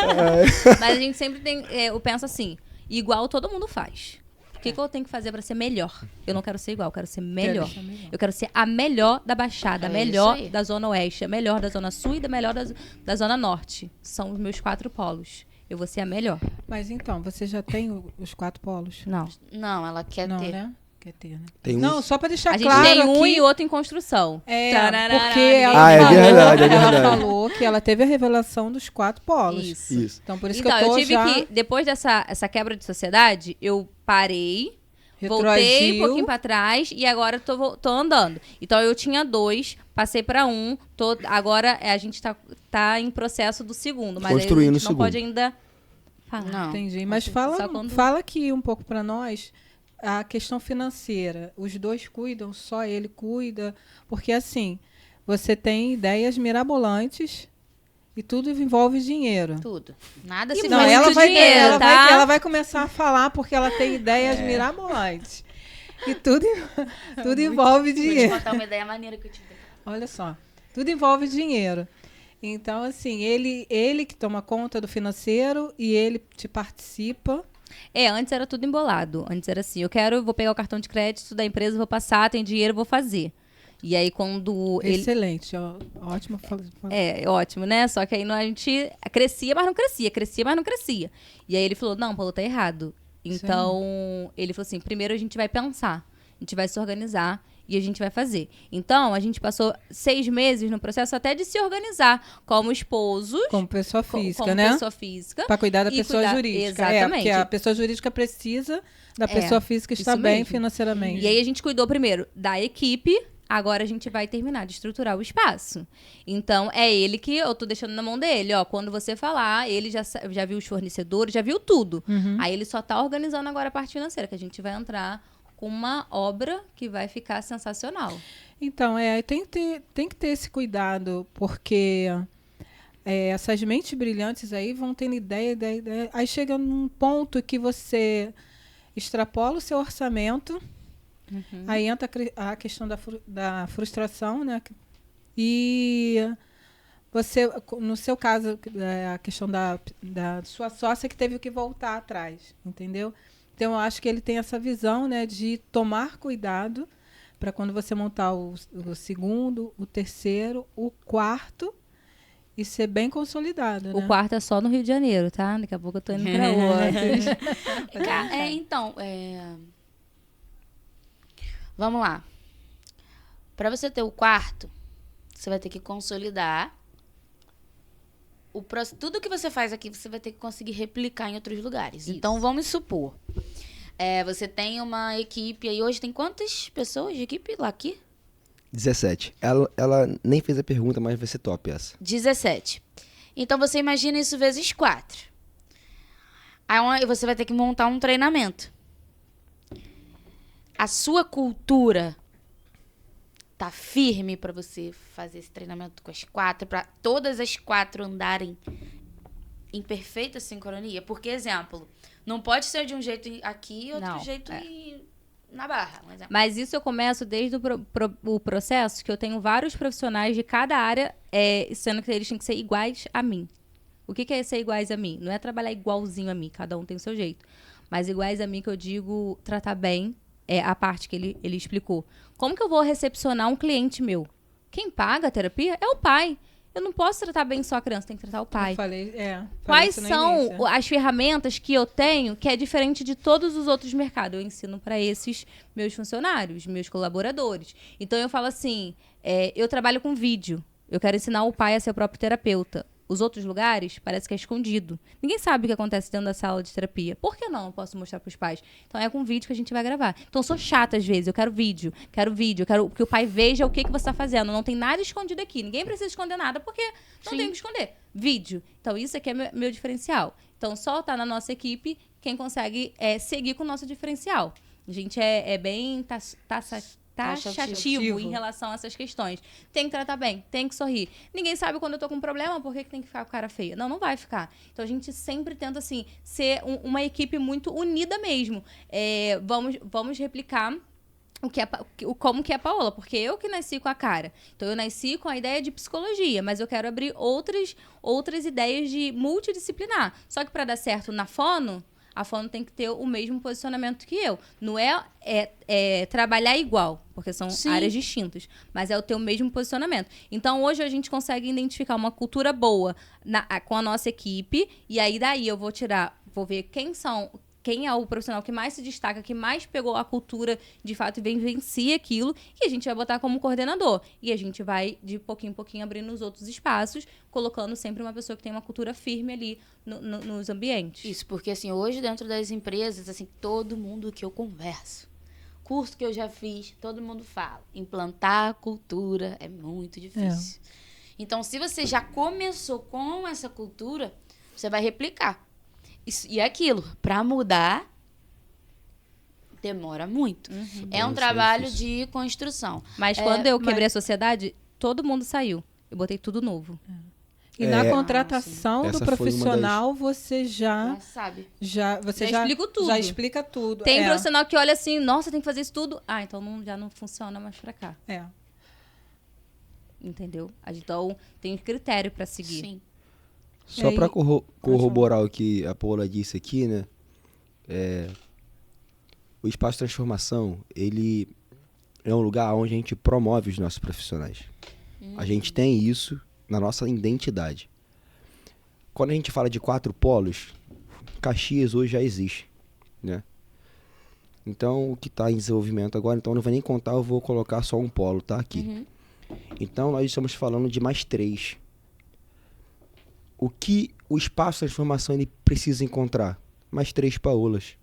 Mas a gente sempre tem... eu penso assim, igual todo mundo faz. O que eu tenho que fazer para ser melhor? Eu não quero ser igual, eu quero ser melhor. Eu quero ser a melhor da Baixada, a melhor da Zona Oeste, a melhor da Zona Sul e a melhor da Zona Norte. São os meus 4 polos. Eu vou ser a melhor. Mas então, você já tem os 4 polos? Não. Não, ela quer Não, ter. né? Quer ter, né? Tem uns- Não, só para deixar A gente claro tem um aqui, e outro em construção. É, Tararara, porque ninguém ela, Ah, é falou, verdade, é verdade. ela falou que ela teve a revelação dos 4 polos. Isso. Então, por isso Então, que eu tô tive já que, depois essa quebra de sociedade, eu parei, voltei um retroagiu. pouquinho pra trás e agora tô andando. Então, eu tinha 2, passei pra 1, agora a gente tá em processo do segundo, mas aí a Construindo gente o não segundo. pode ainda falar. Não. Entendi. Mas Só fala, quando- fala aqui um pouco para nós a questão financeira. Os 2 cuidam, só ele cuida? Porque, assim, você tem ideias mirabolantes e tudo envolve dinheiro. Tudo. Nada E se Não, muito faz. dinheiro, tá? ela vai começar a falar porque ela tem ideias mirabolantes. E tudo envolve Vou te dinheiro. contar uma ideia maneira que eu tive. Olha só, tudo envolve dinheiro. Então, assim, ele que toma conta do financeiro e ele te participa. Antes era tudo embolado. Antes era assim, vou pegar o cartão de crédito da empresa, vou passar, tem dinheiro, vou fazer. E aí quando ele... Excelente, ótimo. Ótimo, né? Só que aí a gente crescia, mas não crescia, crescia, mas não crescia. E aí ele falou, não, Paulo, tá errado. Então, ele falou assim, primeiro a gente vai pensar, a gente vai se organizar e a gente vai fazer. Então, a gente passou 6 meses no processo até de se organizar como esposos, Como pessoa física, como né? pessoa física. Para cuidar da E pessoa cuidar- jurídica. Exatamente. Porque a pessoa jurídica precisa da pessoa física estar isso bem mesmo. financeiramente. E aí a gente cuidou primeiro da equipe, agora a gente vai terminar de estruturar o espaço. Então, é ele que eu tô deixando na mão dele, ó. Quando você falar, ele já viu os fornecedores, já viu tudo. Aí ele só tá organizando agora a parte financeira, que a gente vai entrar com uma obra que vai ficar sensacional. Então, tem que ter esse cuidado, porque essas mentes brilhantes aí vão tendo ideia. Aí chega num ponto que você extrapola o seu orçamento, aí entra a questão da frustração, né? E você, no seu caso, a questão da sua sócia que teve que voltar atrás, entendeu? Então, eu acho que ele tem essa visão, né, de tomar cuidado para quando você montar o segundo, o terceiro, o quarto e ser bem consolidado, né? O quarto é só no Rio de Janeiro, tá? Daqui a pouco eu tô indo pra outros. Vamos lá. Para você ter o quarto, você vai ter que consolidar. Tudo que você faz aqui, você vai ter que conseguir replicar em outros lugares. Isso. Então, vamos supor. Você tem uma equipe aí. Hoje tem quantas pessoas de equipe lá aqui? 17. Ela nem fez a pergunta, mas vai ser top essa. 17. Então, você imagina isso vezes 4. Aí você vai ter que montar um treinamento. A sua cultura tá firme para você fazer esse treinamento com as 4, para todas as 4 andarem em perfeita sincronia? Porque, exemplo, não pode ser de um jeito aqui e outro Não, jeito na Barra. Um exemplo. Mas isso eu começo desde o processo, que eu tenho vários profissionais de cada área, sendo que eles têm que ser iguais a mim. O que é ser iguais a mim? Não é trabalhar igualzinho a mim, cada um tem o seu jeito. Mas iguais a mim que eu digo tratar bem, a parte que ele explicou. Como que eu vou recepcionar um cliente meu? Quem paga a terapia é o pai. Eu não posso tratar bem só a criança, tem que tratar o pai. Eu falei Quais isso no são início. as ferramentas que eu tenho que é diferente de todos os outros mercados? Eu ensino para esses meus funcionários, meus colaboradores. Então, eu falo assim, eu trabalho com vídeo. Eu quero ensinar o pai a ser o próprio terapeuta. Os outros lugares, parece que é escondido. Ninguém sabe o que acontece dentro da sala de terapia. Por que não? Eu posso mostrar para os pais. Então, é com vídeo que a gente vai gravar. Então, eu sou chata às vezes. Eu quero vídeo. Eu quero que o pai veja o que você está fazendo. Não tem nada escondido aqui. Ninguém precisa esconder nada, porque não tem o que esconder. Vídeo. Então, isso aqui é meu diferencial. Então, só tá na nossa equipe quem consegue seguir com o nosso diferencial. A gente é bem taxativo em relação a essas questões. Tem que tratar bem, tem que sorrir. Ninguém sabe quando eu tô com um problema, por que tem que ficar com cara feia? Não vai ficar. Então, a gente sempre tenta, assim, ser uma equipe muito unida mesmo. Vamos replicar como que é a Paola, porque eu que nasci com a cara. Então, eu nasci com a ideia de psicologia, mas eu quero abrir outras ideias de multidisciplinar. Só que para dar certo na fono, a fono tem que ter o mesmo posicionamento que eu. Não é trabalhar igual, porque são áreas distintas, mas é o ter o mesmo posicionamento. Então, hoje a gente consegue identificar uma cultura boa com a nossa equipe, e aí daí eu vou ver quem são quem é o profissional que mais se destaca, que mais pegou a cultura de fato e vivencia aquilo, e a gente vai botar como coordenador. E a gente vai, de pouquinho em pouquinho, abrindo os outros espaços, colocando sempre uma pessoa que tem uma cultura firme ali nos ambientes. Isso, porque assim, hoje dentro das empresas, assim, todo mundo que eu converso, curso que eu já fiz, todo mundo fala, implantar a cultura é muito difícil. Então, se você já começou com essa cultura, você vai replicar. Isso, e aquilo, para mudar, demora muito. É um trabalho de construção. Mas quando eu quebrei a sociedade, todo mundo saiu. Eu botei tudo novo. E na contratação do Essa foi uma profissional, você já sabe? você Já explico tudo. Já explica tudo. Tem profissional que olha assim, nossa, tem que fazer isso tudo. Ah, então já não funciona mais pra cá. Entendeu? Então, tem critério pra seguir. Sim. Só para corroborar o que a Paula disse aqui, né? O Espaço de Transformação, ele é um lugar onde a gente promove os nossos profissionais. A gente tem isso na nossa identidade. Quando a gente fala de 4 polos, Caxias hoje já existe, né? Então, o que está em desenvolvimento agora, então eu não vou nem contar, eu vou colocar só um polo, tá? Aqui. Então, nós estamos falando de mais 3. O que o Espaço de Transformação ele precisa encontrar? Mais 3 Paolas.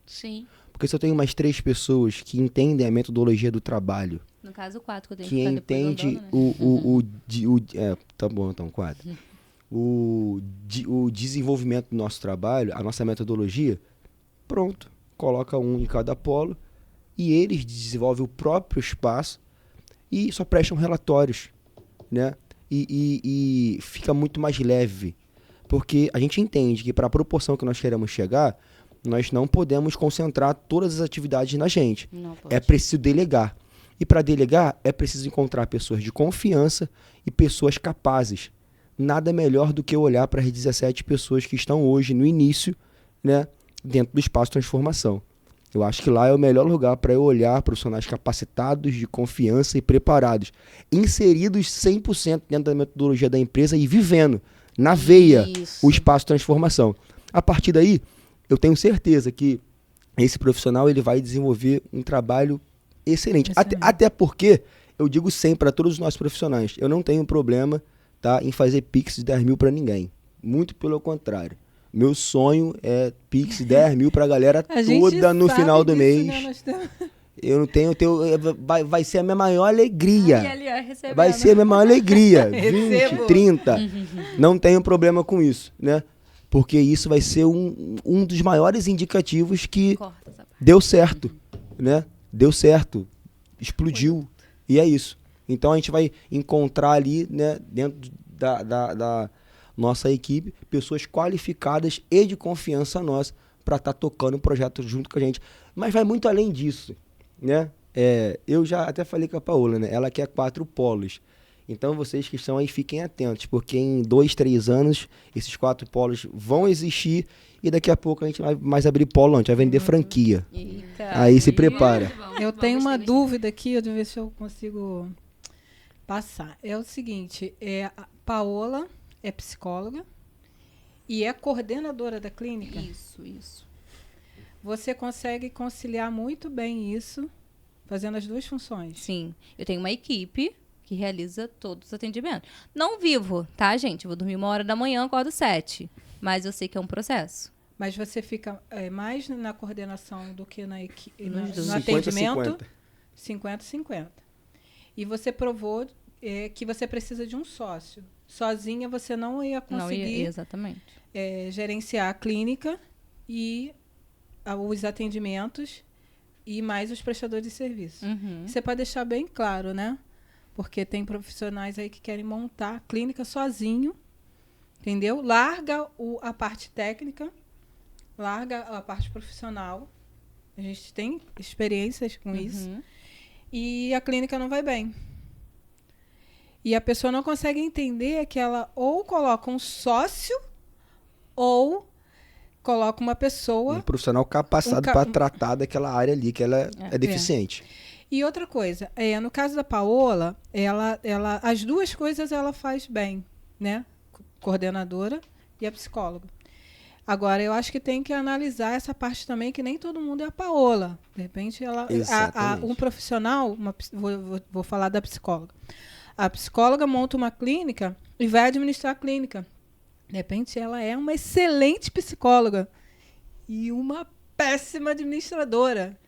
Sim. Porque se eu tenho mais 3 pessoas que entendem a metodologia do trabalho, No caso, 4 que eu tenho que ficar depois entende andando, né? tá bom, então 4. O desenvolvimento do nosso trabalho, a nossa metodologia, pronto. Coloca um em cada polo e eles desenvolvem o próprio espaço e só prestam relatórios, né? E fica muito mais leve, porque a gente entende que para a proporção que nós queremos chegar, nós não podemos concentrar todas as atividades na gente. Não pode. É preciso delegar. E para delegar, é preciso encontrar pessoas de confiança e pessoas capazes. Nada melhor do que olhar para as 17 pessoas que estão hoje no início, né, dentro do Espaço de Transformação. Eu acho que lá é o melhor lugar para eu olhar profissionais capacitados, de confiança e preparados, inseridos 100% dentro da metodologia da empresa e vivendo na veia o Espaço de Transformação. A partir daí, eu tenho certeza que esse profissional ele vai desenvolver um trabalho excelente. Até porque, eu digo sempre para todos os nossos profissionais, eu não tenho problema, tá, em fazer Pix de 10 mil para ninguém. Muito pelo contrário. Meu sonho é Pix 10 mil pra galera toda no final do mês. Né? Eu não tenho, vai ser a minha maior alegria. Vai ser a minha maior alegria. 20, 30. Não tenho problema com isso, né? Porque isso vai ser um dos maiores indicativos que deu certo, né? Deu certo. Explodiu. E é isso. Então a gente vai encontrar ali, né, dentro da nossa equipe, pessoas qualificadas e de confiança nossa para estar tocando o projeto junto com a gente. Mas vai muito além disso, né? Eu já até falei com a Paola, né? Ela quer 4 polos. Então vocês que estão aí fiquem atentos, porque em 2, 3 anos esses 4 polos vão existir e daqui a pouco a gente vai mais abrir polo, a gente vai vender franquia. Eita, aí se prepara. Eu tenho uma dúvida aqui, eu vou ver se eu consigo passar. É o seguinte, a Paola é psicóloga e é coordenadora da clínica. Isso. Você consegue conciliar muito bem isso, fazendo as 2 funções. Sim. Eu tenho uma equipe que realiza todos os atendimentos. Não vivo, tá, gente? Eu vou dormir 1h da manhã, acordo 7. Mas eu sei que é um processo. Mas você fica mais na coordenação do que no 50, atendimento? 50-50. E você provou que você precisa de um sócio. Sozinha você não ia conseguir exatamente. Gerenciar a clínica e os atendimentos e mais os prestadores de serviço. Você pode deixar bem claro, né? Porque tem profissionais aí que querem montar a clínica sozinho, entendeu? Larga a parte técnica, larga a parte profissional. A gente tem experiências com isso. E a clínica não vai bem. E a pessoa não consegue entender que ela ou coloca um sócio ou coloca uma pessoa... Um profissional capacitado para tratar daquela área ali, que ela é deficiente. E outra coisa, no caso da Paola, ela, as 2 coisas ela faz bem, né? Coordenadora e a psicóloga. Agora, eu acho que tem que analisar essa parte também, que nem todo mundo é a Paola. De repente, Exatamente. um profissional, vou falar da psicóloga. A psicóloga monta uma clínica e vai administrar a clínica. De repente, ela é uma excelente psicóloga e uma péssima administradora.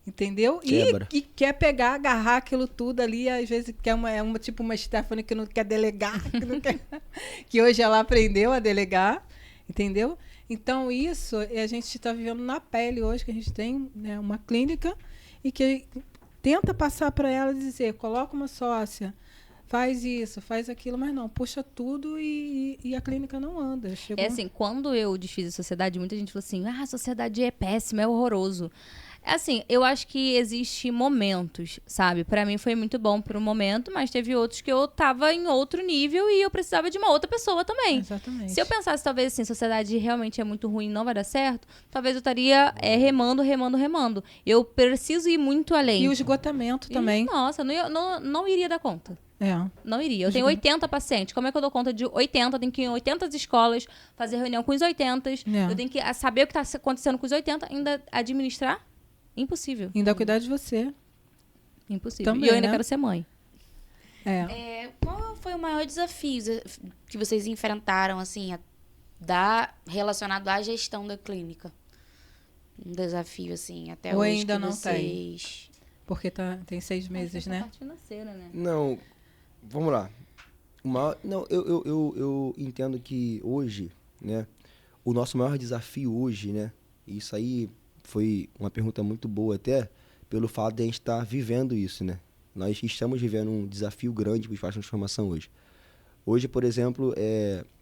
Entendeu? Quebra. E quer agarrar aquilo tudo ali, às vezes quer tipo uma Stephanie que não quer delegar, que hoje ela aprendeu a delegar, entendeu? Então, isso a gente está vivendo na pele hoje, que a gente tem, né, uma clínica e que tenta passar para ela dizer, coloca uma sócia, faz isso, faz aquilo, mas não, puxa tudo e a clínica não anda. É assim, quando eu desfiz a sociedade, muita gente falou assim, a sociedade é péssima, é horroroso. É assim, eu acho que existe momentos, sabe? Pra mim foi muito bom por um momento, mas teve outros que eu tava em outro nível e eu precisava de uma outra pessoa também. Exatamente. Se eu pensasse, talvez assim, a sociedade realmente é muito ruim, não vai dar certo, talvez eu estaria remando. Eu preciso ir muito além. E o esgotamento também. Nossa, não iria dar conta. Não iria. Eu tenho 80 pacientes. Como é que eu dou conta de 80? Eu tenho que ir em 80 escolas, fazer reunião com os 80. Eu tenho que saber o que está acontecendo com os 80, ainda administrar. Impossível. Ainda cuidar de você. Impossível. Também, e eu ainda né? quero ser mãe. Qual foi o maior desafio que vocês enfrentaram, assim, relacionado à gestão da clínica? Um desafio, assim, até Ou hoje ainda que não vocês... Porque tem 6 meses, né? Parte financeira, né? Não, vamos lá. Eu entendo que hoje, né, o nosso maior desafio hoje, né, isso aí foi uma pergunta muito boa até, pelo fato de a gente estar vivendo isso, né? Nós estamos vivendo um desafio grande para o espaço de transformação hoje. Hoje, por exemplo,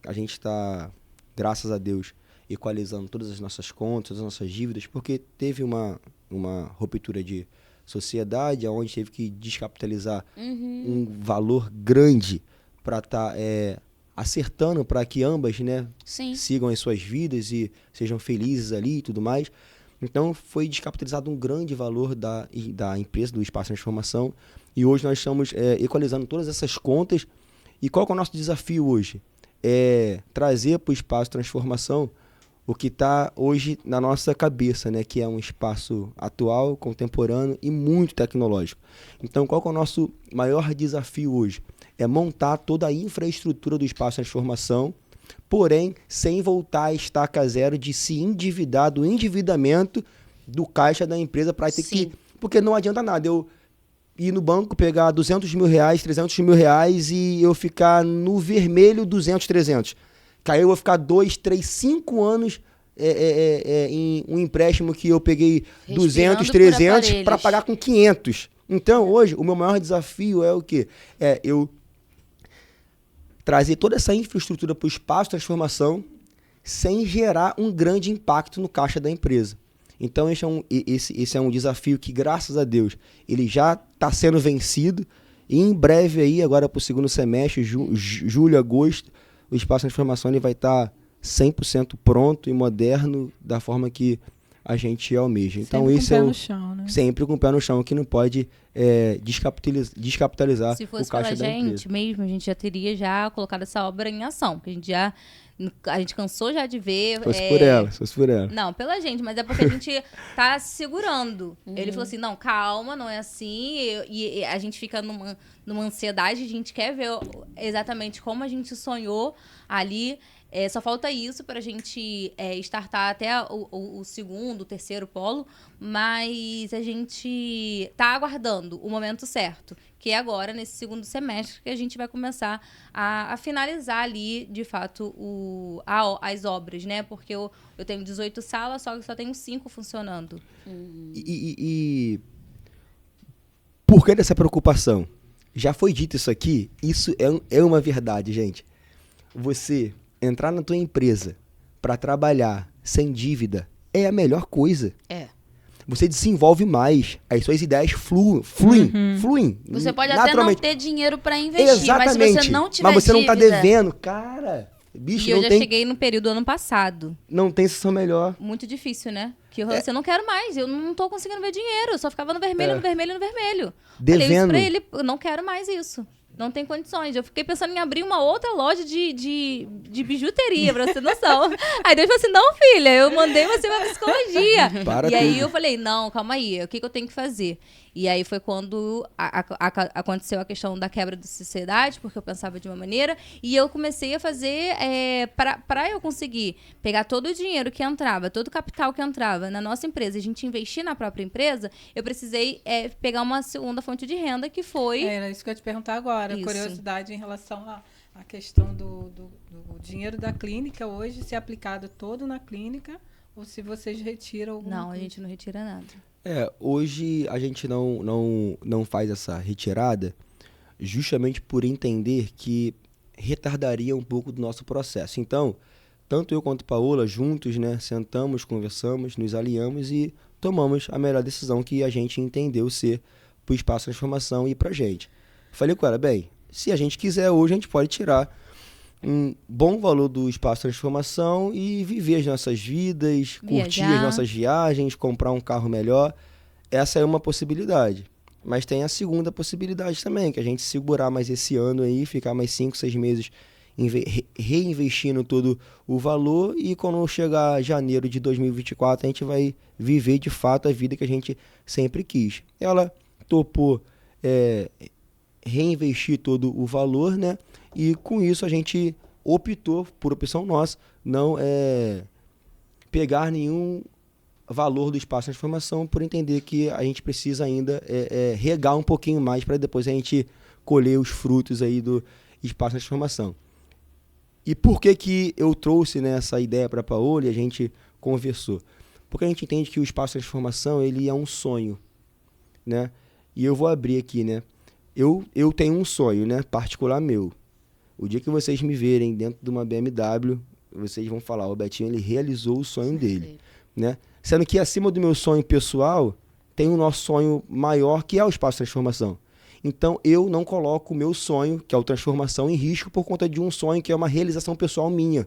a gente está, graças a Deus, equalizando todas as nossas contas, todas as nossas dívidas, porque teve uma ruptura de sociedade, onde teve que descapitalizar um valor grande para estar acertando para que ambas, né, sigam as suas vidas e sejam felizes ali e tudo mais. Então, foi descapitalizado um grande valor da empresa, do Espaço de Transformação, e hoje nós estamos equalizando todas essas contas. E qual que é o nosso desafio hoje? É trazer para o Espaço de Transformação o que está hoje na nossa cabeça, né? Que é um espaço atual, contemporâneo e muito tecnológico. Então, qual que é o nosso maior desafio hoje? É montar toda a infraestrutura do Espaço de Transformação, porém, sem voltar a estaca zero de se endividar, do endividamento do caixa da empresa para ter que... Porque não adianta nada eu ir no banco, pegar 200 mil reais, 300 mil reais e eu ficar no vermelho 200, 300. Que aí eu vou ficar 2, 3, 5 anos em um empréstimo que eu peguei 200, 300 para pagar com 500. Então, hoje, o meu maior desafio é o quê? É eu trazer toda essa infraestrutura para o espaço de transformação sem gerar um grande impacto no caixa da empresa. Então, esse é um desafio que, graças a Deus, ele já está sendo vencido. E em breve, aí, agora para o segundo semestre, julho, agosto, o espaço de transformação ele vai estar 100% pronto e moderno da forma que a gente almeja. Então, sempre esse com o pé no chão, né? Sempre com o pé no chão, que não pode descapitalizar Se o fosse caixa pela da empresa. gente mesmo, a gente já teria colocado essa obra em ação, porque a gente cansou já de ver. Se fosse por ela. Não, pela gente, mas é porque a gente tá se segurando. Ele falou assim, não, calma, não é assim. E a gente fica numa ansiedade, a gente quer ver exatamente como a gente sonhou ali. Só falta isso para a gente startar até o segundo, o terceiro polo, mas a gente tá aguardando o momento certo, que é agora, nesse segundo semestre, que a gente vai começar a finalizar ali, de fato, as obras, né? Porque eu tenho 18 salas, só que só tenho 5 funcionando. E por que dessa preocupação? Já foi dito isso aqui, isso é uma verdade, gente. Você entrar na tua empresa para trabalhar sem dívida é a melhor coisa. Você desenvolve mais, as suas ideias fluem. Você pode naturalmente. até não ter dinheiro para investir, Exatamente. mas se você não tiver Mas você não dívida... tá devendo, cara. Bicho, E eu já cheguei no período do ano passado. Não tem sensação melhor. Muito difícil, né? Que eu falei assim, eu não quero mais, eu não tô conseguindo ver dinheiro, eu só ficava no vermelho, no vermelho, no vermelho. Devendo. Falei isso pra ele, eu não quero mais isso. Não tem condições. Eu fiquei pensando em abrir uma outra loja de bijuteria, pra você ter noção. Aí Deus falou assim, não, filha, eu mandei você pra psicologia. E aí eu falei, não, calma aí, o que eu tenho que fazer? E aí foi quando aconteceu a questão da quebra da sociedade, porque eu pensava de uma maneira, e eu comecei a fazer, para eu conseguir pegar todo o dinheiro que entrava, todo o capital que entrava na nossa empresa, a gente investir na própria empresa, eu precisei pegar uma segunda fonte de renda, que foi... Era isso que eu ia te perguntar agora, Isso. Curiosidade em relação à questão do dinheiro da clínica hoje, se é aplicado todo na clínica, ou se vocês retiram alguma Não, coisa. a gente não retira nada. Hoje a gente não faz essa retirada justamente por entender que retardaria um pouco do nosso processo. Então, tanto eu quanto a Paola, juntos, né, sentamos, conversamos, nos alinhamos e tomamos a melhor decisão que a gente entendeu ser para o Espaço Transformação e para a gente. Falei com ela, bem, se a gente quiser hoje, a gente pode tirar um bom valor do Espaço Transformação e viver as nossas vidas, curtir as nossas viagens, comprar um carro melhor. Essa é uma possibilidade. Mas tem a segunda possibilidade também, que a gente segurar mais esse ano aí, ficar mais 5, 6 meses reinvestindo todo o valor e quando chegar janeiro de 2024, a gente vai viver de fato a vida que a gente sempre quis. Ela topou reinvestir todo o valor, né? E com isso a gente optou, por opção nossa, não pegar nenhum valor do Espaço Transformação, por entender que a gente precisa ainda regar um pouquinho mais para depois a gente colher os frutos aí do Espaço Transformação. E por que eu trouxe, né, essa ideia para a Paola e a gente conversou? Porque a gente entende que o Espaço Transformação ele é um sonho, né? E eu vou abrir aqui, né? Eu tenho um sonho, né, particular meu. O dia que vocês me verem dentro de uma BMW, vocês vão falar, o Betinho, ele realizou o sonho dele, né? Sendo que acima do meu sonho pessoal, tem o nosso sonho maior, que é o Espaço Transformação. Então, eu não coloco o meu sonho, que é o Transformação, em risco por conta de um sonho que é uma realização pessoal minha.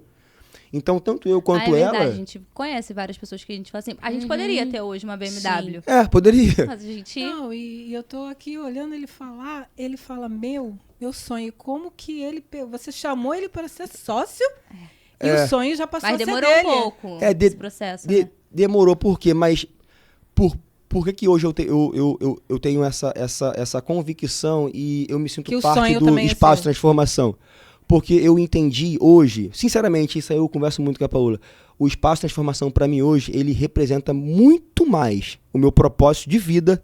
Então, tanto eu quanto é ela... verdade, a gente conhece várias pessoas que a gente fala assim, a gente poderia ter hoje uma BMW. Poderia. Mas a gente... Não, e eu tô aqui olhando ele falar, ele fala, meu sonho, como que ele... Você chamou ele para ser sócio e o sonho já passou a ser dele. Mas demorou um pouco esse processo, né? Demorou por quê? Mas por que hoje eu tenho essa convicção e eu me sinto parte do Espaço Transformação? Porque eu entendi hoje, sinceramente, isso aí eu converso muito com a Paola, o Espaço Transformação para mim hoje, ele representa muito mais o meu propósito de vida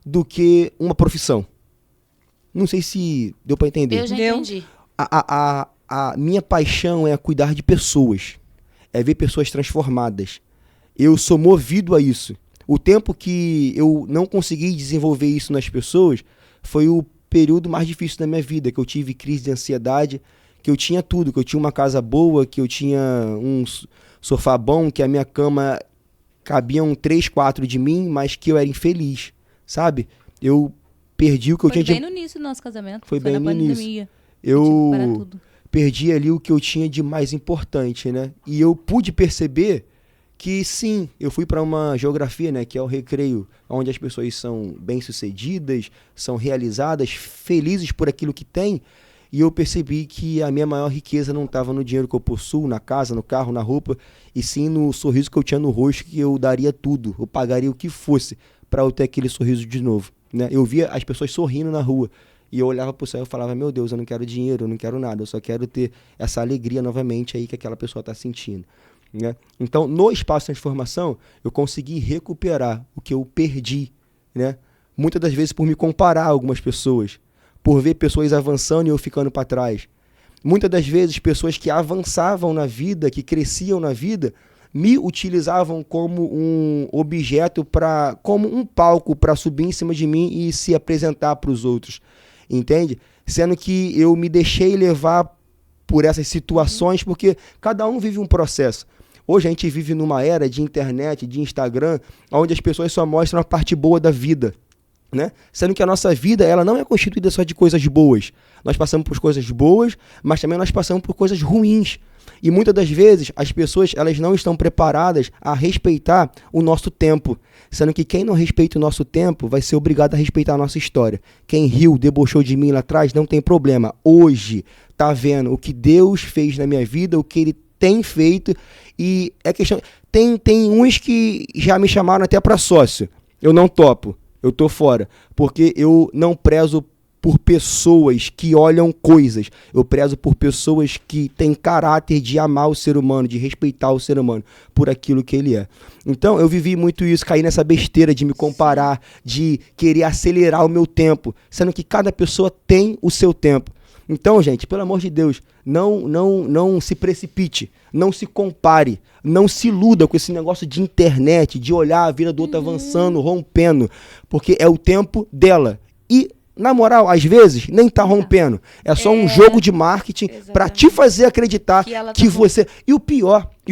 do que uma profissão. Não sei se deu para entender. Eu já entendi. A minha paixão é cuidar de pessoas, é ver pessoas transformadas. Eu sou movido a isso. O tempo que eu não consegui desenvolver isso nas pessoas foi o período mais difícil da minha vida, que eu tive crise de ansiedade, que eu tinha tudo, que eu tinha uma casa boa, que eu tinha um sofá bom, que a minha cama cabiam 3, 4 de mim, mas que eu era infeliz, sabe? Eu perdi o que eu tinha de... Foi bem no início do nosso casamento. Foi bem na no pandemia. início. Eu perdi ali o que eu tinha de mais importante, né? E eu pude perceber que sim, eu fui para uma geografia, né, que é o recreio, onde as pessoas são bem-sucedidas, são realizadas, felizes por aquilo que têm, e eu percebi que a minha maior riqueza não estava no dinheiro que eu possuo, na casa, no carro, na roupa, e sim no sorriso que eu tinha no rosto, que eu daria tudo, eu pagaria o que fosse para eu ter aquele sorriso de novo, né? Eu via as pessoas sorrindo na rua, e eu olhava para o céu e falava, meu Deus, eu não quero dinheiro, eu não quero nada, eu só quero ter essa alegria novamente aí que aquela pessoa está sentindo. Né? Então, no Espaço Transformação, eu consegui recuperar o que eu perdi, né? Muitas das vezes por me comparar a algumas pessoas, por ver pessoas avançando e eu ficando para trás. Muitas das vezes, pessoas que avançavam na vida, que cresciam na vida, me utilizavam como um objeto, como um palco para subir em cima de mim e se apresentar para os outros, entende? Sendo que eu me deixei levar por essas situações, porque cada um vive um processo. Hoje a gente vive numa era de internet, de Instagram, onde as pessoas só mostram a parte boa da vida. né? Sendo que a nossa vida, ela não é constituída só de coisas boas. Nós passamos por coisas boas, mas também nós passamos por coisas ruins. E muitas das vezes as pessoas, elas não estão preparadas a respeitar o nosso tempo. Sendo que quem não respeita o nosso tempo vai ser obrigado a respeitar a nossa história. Quem riu, debochou de mim lá atrás, não tem problema. Hoje tá vendo o que Deus fez na minha vida, o que Ele tem feito. E é questão... Tem uns que já me chamaram até para sócio. Eu não topo. Eu tô fora, porque eu não prezo por pessoas que olham coisas. Eu prezo por pessoas que têm caráter de amar o ser humano, de respeitar o ser humano por aquilo que ele é. Então, eu vivi muito isso, caí nessa besteira de me comparar, de querer acelerar o meu tempo, sendo que cada pessoa tem o seu tempo. Então, gente, pelo amor de Deus, não se precipite, não se compare, não se iluda com esse negócio de internet, de olhar a vida do outro avançando, rompendo, porque é o tempo dela. E, na moral, às vezes, nem tá rompendo. É só um jogo de marketing para te fazer acreditar que você... E o pior, e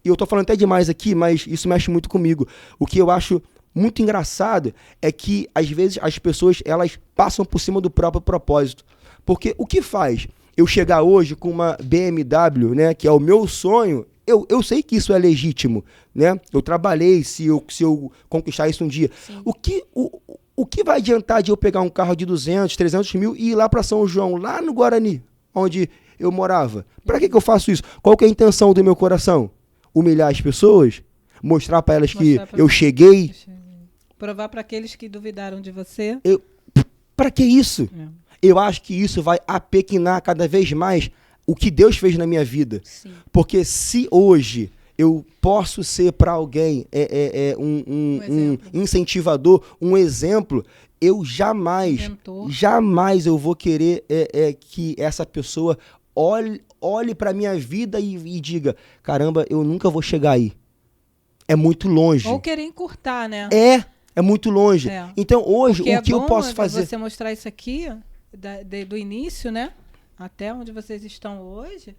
eu tô falando até demais aqui, mas isso mexe muito comigo. O que eu acho muito engraçado é que, às vezes, as pessoas, elas passam por cima do próprio propósito. Porque o que faz eu chegar hoje com uma BMW, né, que é o meu sonho, eu sei que isso é legítimo, né? Eu trabalhei, se eu conquistar isso um dia. O que vai adiantar de eu pegar um carro de 200, 300 mil e ir lá para São João, lá no Guarani, onde eu morava? Para que eu faço isso? Qual que é a intenção do meu coração? Humilhar as pessoas? Mostrar para elas que eu cheguei? Provar para aqueles que duvidaram de você? Para que isso? Eu acho que isso vai apequinar cada vez mais o que Deus fez na minha vida. Sim. Porque se hoje eu posso ser para alguém um incentivador, um exemplo, eu jamais eu vou querer que essa pessoa olhe para minha vida e diga, caramba, eu nunca vou chegar aí. É muito longe. Ou querer encurtar, né? É muito longe. Então hoje, o que eu posso fazer? Você mostrar isso aqui... do início, né? Até onde vocês estão hoje,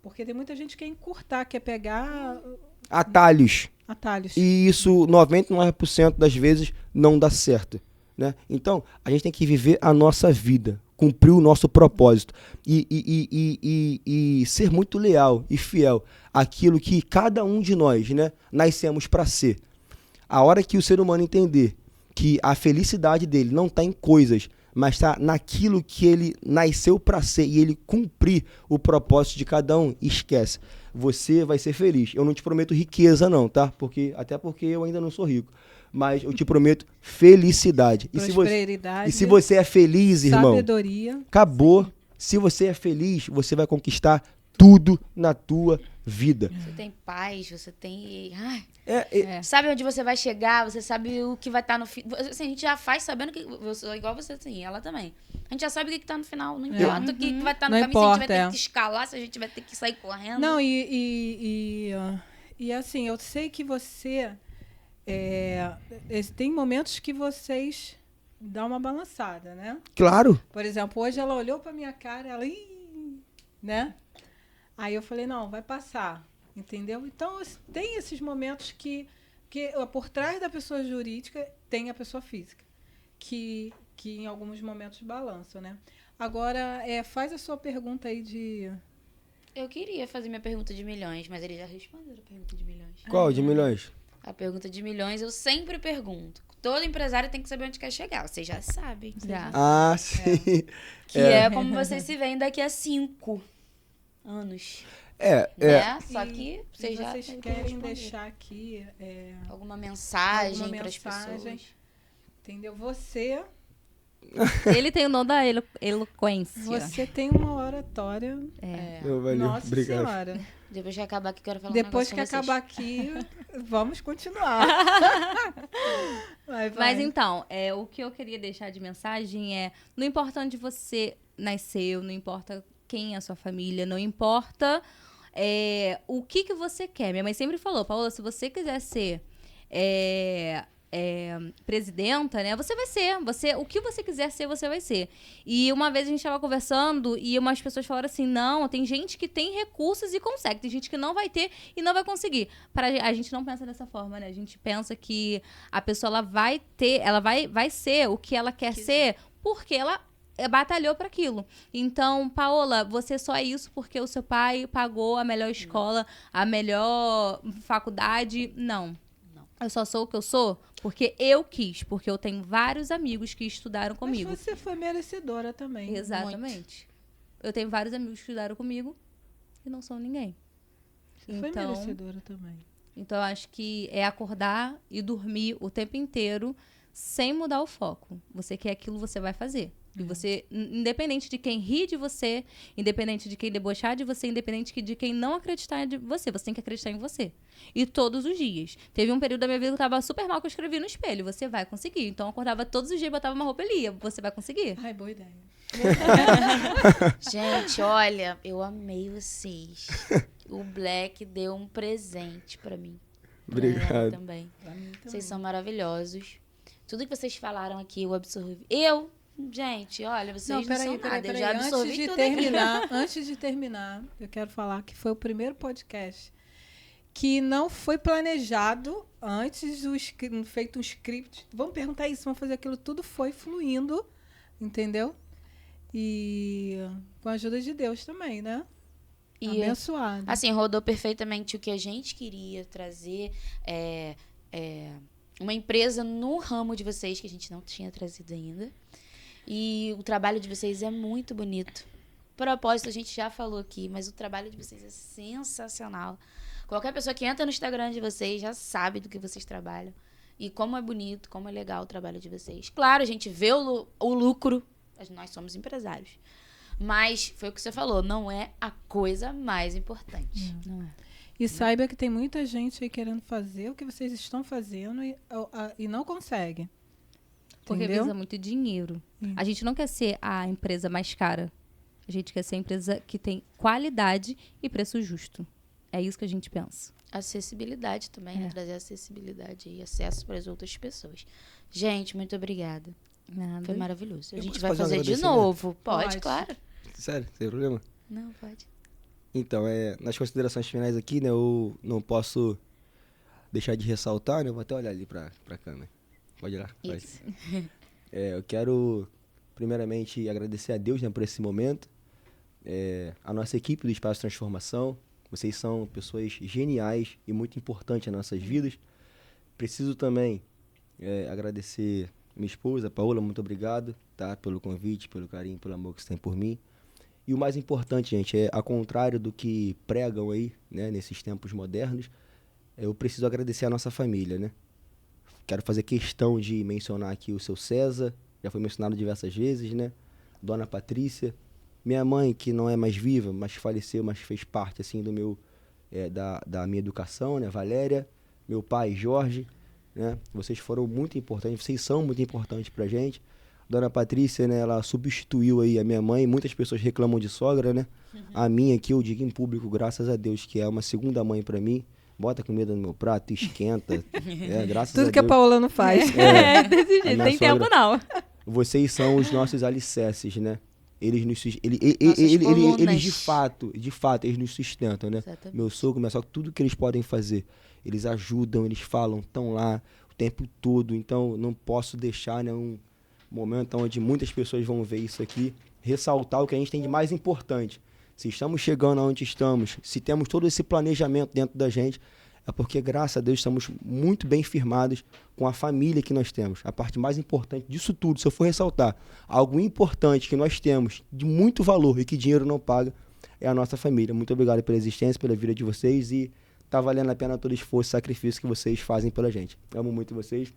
porque tem muita gente que quer encurtar, quer pegar... Atalhos. E isso, 99% das vezes, não dá certo, né? Então, a gente tem que viver a nossa vida, cumprir o nosso propósito e ser muito leal e fiel àquilo que cada um de nós, né, nascemos para ser. A hora que o ser humano entender que a felicidade dele não está em coisas, mas está naquilo que ele nasceu para ser e ele cumprir o propósito de cada um, esquece. Você vai ser feliz. Eu não te prometo riqueza não, tá? Até porque eu ainda não sou rico. Mas eu te prometo felicidade. Prosperidade. E se você é feliz, irmão, sabedoria. Acabou. Sim. Se você é feliz, você vai conquistar tudo na tua vida. Você tem paz, você tem... Sabe onde você vai chegar, você sabe o que vai estar no fim. Assim, a gente já faz sabendo que... Eu sou igual você, assim, ela também. A gente já sabe o que está no final. Não importa o que vai estar no não caminho, importa, se a gente vai ter que escalar, se a gente vai ter que sair correndo. Não, e assim, eu sei que você... tem momentos que vocês dão uma balançada, né? Claro. Por exemplo, hoje ela olhou pra minha cara, ela... né? Aí eu falei, não, vai passar, entendeu? Então, tem esses momentos que por trás da pessoa jurídica tem a pessoa física, que em alguns momentos balançam, né? Agora, faz a sua pergunta aí de... Eu queria fazer minha pergunta de milhões, mas eles já responderam a pergunta de milhões. Qual de milhões? A pergunta de milhões eu sempre pergunto. Todo empresário tem que saber onde quer chegar. Vocês já sabem. Já. Sim. Que é como vocês se veem daqui a 5 anos. Né? Só que vocês querem deixar aqui alguma mensagem para as pessoas. Entendeu? Você... Ele tem o dom da eloquência. Você tem uma oratória. Nossa obrigado. Senhora. Depois que acabar aqui, quero falar Depois um que acabar aqui, vamos continuar. Vai. Mas então, o que eu queria deixar de mensagem é: não importa onde você nasceu, não importa quem é a sua família, não importa o que você quer. Minha mãe sempre falou, Paola, se você quiser ser presidenta, né? Você vai ser. O que você quiser ser, você vai ser. E uma vez a gente estava conversando e umas pessoas falaram assim, não, tem gente que tem recursos e consegue. Tem gente que não vai ter e não vai conseguir. A gente não pensa dessa forma, né? A gente pensa que a pessoa ela vai ter, ela vai ser o que ela quer ser porque ela batalhou para aquilo. Então, Paola, você só é isso porque o seu pai pagou a melhor escola, a melhor faculdade. Não. Eu só sou o que eu sou porque eu quis. Porque eu tenho vários amigos que estudaram comigo. Mas você foi merecedora também. Exatamente. Eu tenho vários amigos que estudaram comigo e não são ninguém. Você foi merecedora também. Então, eu acho que é acordar e dormir o tempo inteiro sem mudar o foco. Você quer aquilo, você vai fazer. E você, independente de quem ri de você, independente de quem debochar de você, independente de quem não acreditar de você, você tem que acreditar em você. E todos os dias. Teve um período da minha vida que eu tava super mal, que eu escrevi no espelho. Você vai conseguir. Então eu acordava todos os dias, botava uma roupa e lia. Você vai conseguir. Ai, boa ideia. Gente, olha, eu amei vocês. O Black deu um presente pra mim. Pra ela Obrigado. também. Pra mim também. Vocês são maravilhosos. Tudo que vocês falaram aqui, eu absorvi. Gente, olha, vocês não são nada. Eu já absorvi antes de tudo terminar, antes de terminar, eu quero falar que foi o primeiro podcast que não foi planejado antes feito um script. Vamos perguntar isso, vamos fazer aquilo, tudo foi fluindo, entendeu? E com a ajuda de Deus também, né? E, abençoado. assim, rodou perfeitamente o que a gente queria trazer. Uma empresa no ramo de vocês que a gente não tinha trazido ainda. E o trabalho de vocês é muito bonito. Propósito, a gente já falou aqui, mas o trabalho de vocês é sensacional. Qualquer pessoa que entra no Instagram de vocês já sabe do que vocês trabalham. E como é bonito, como é legal o trabalho de vocês. Claro, a gente vê o lucro. Nós somos empresários. Mas foi o que você falou, não é a coisa mais importante. Não é. E saiba que tem muita gente aí querendo fazer o que vocês estão fazendo e não consegue. Porque Entendeu? visa muito dinheiro. A gente não quer ser a empresa mais cara. A gente quer ser a empresa que tem qualidade e preço justo. É isso que a gente pensa. Acessibilidade também, né? Trazer acessibilidade e acesso para as outras pessoas. Gente, muito obrigada. Nada. Foi maravilhoso. A Eu gente posso vai fazer um fazer de agradecimento? novo. Pode, Pode. claro. Sério, sem problema? Não, pode. Então, nas considerações finais aqui, né, eu não posso deixar de ressaltar, né, eu vou até olhar ali pra câmera. Pode ir lá. Pode. Isso. Eu quero, primeiramente, agradecer a Deus, né, por esse momento. A nossa equipe do Espaço Transformação, vocês são pessoas geniais e muito importantes nas nossas vidas. Preciso também agradecer minha esposa, Paola, muito obrigado, tá, pelo convite, pelo carinho, pelo amor que você tem por mim. E o mais importante, gente, ao contrário do que pregam aí, né, nesses tempos modernos, eu preciso agradecer a nossa família, né? Quero fazer questão de mencionar aqui o seu César, já foi mencionado diversas vezes, né? Dona Patrícia, minha mãe, que não é mais viva, mas faleceu, mas fez parte, assim, do meu, da minha educação, né? Valéria, meu pai, Jorge, né? Vocês foram muito importantes, vocês são muito importantes pra gente. Dona Patrícia, né, ela substituiu aí a minha mãe. Muitas pessoas reclamam de sogra, né? A minha aqui, eu digo em público, graças a Deus, que é uma segunda mãe pra mim. Bota comida no meu prato, esquenta. Graças a Tudo que a Deus. Paola não faz. Desse jeito. minha Tem sogra- tempo, não. Vocês são os nossos alicerces, né? Eles nos colunas. eles de fato, eles nos sustentam, né? Exatamente. Meu sogro, minha sogra, tudo que eles podem fazer, eles ajudam, eles falam, estão lá o tempo todo. Então, não posso deixar, né, um momento onde muitas pessoas vão ver isso aqui, ressaltar o que a gente tem de mais importante. Se estamos chegando aonde estamos, se temos todo esse planejamento dentro da gente, é porque, graças a Deus, estamos muito bem firmados com a família que nós temos. A parte mais importante disso tudo, se eu for ressaltar, algo importante que nós temos, de muito valor e que dinheiro não paga, é a nossa família. Muito obrigado pela existência, pela vida de vocês e tá valendo a pena todo o esforço e sacrifício que vocês fazem pela gente. Amo muito vocês.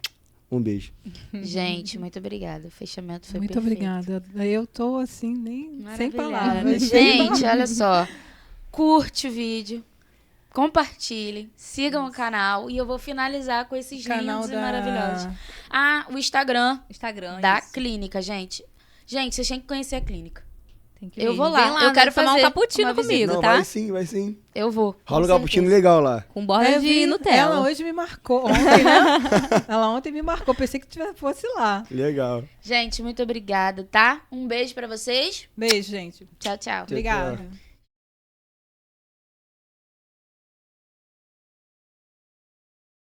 Um beijo. Gente, muito obrigada. O fechamento foi Muito perfeito. obrigada. Eu tô assim, nem sem Maravilhada. palavras. Gente, olha só. Curte o vídeo. Compartilhem. Sigam o canal. E eu vou finalizar com esses Canal lindos e da- maravilhosos. O Instagram Instagram. da isso. clínica, gente. Gente, vocês têm que conhecer a clínica. Tem que Eu ir. vou lá. Vem Eu quero tomar fazer um cappuccino uma visita. comigo, Não, tá? vai sim, vai sim. Eu vou. Rola um com cappuccino certeza. legal lá. Com borda Eu de vi, Nutella. Ela hoje me marcou. Ontem, né? Ela ontem me marcou. Pensei que fosse lá. Legal. Gente, muito obrigada, tá? Um beijo pra vocês. Beijo, gente. Tchau, tchau. Obrigada.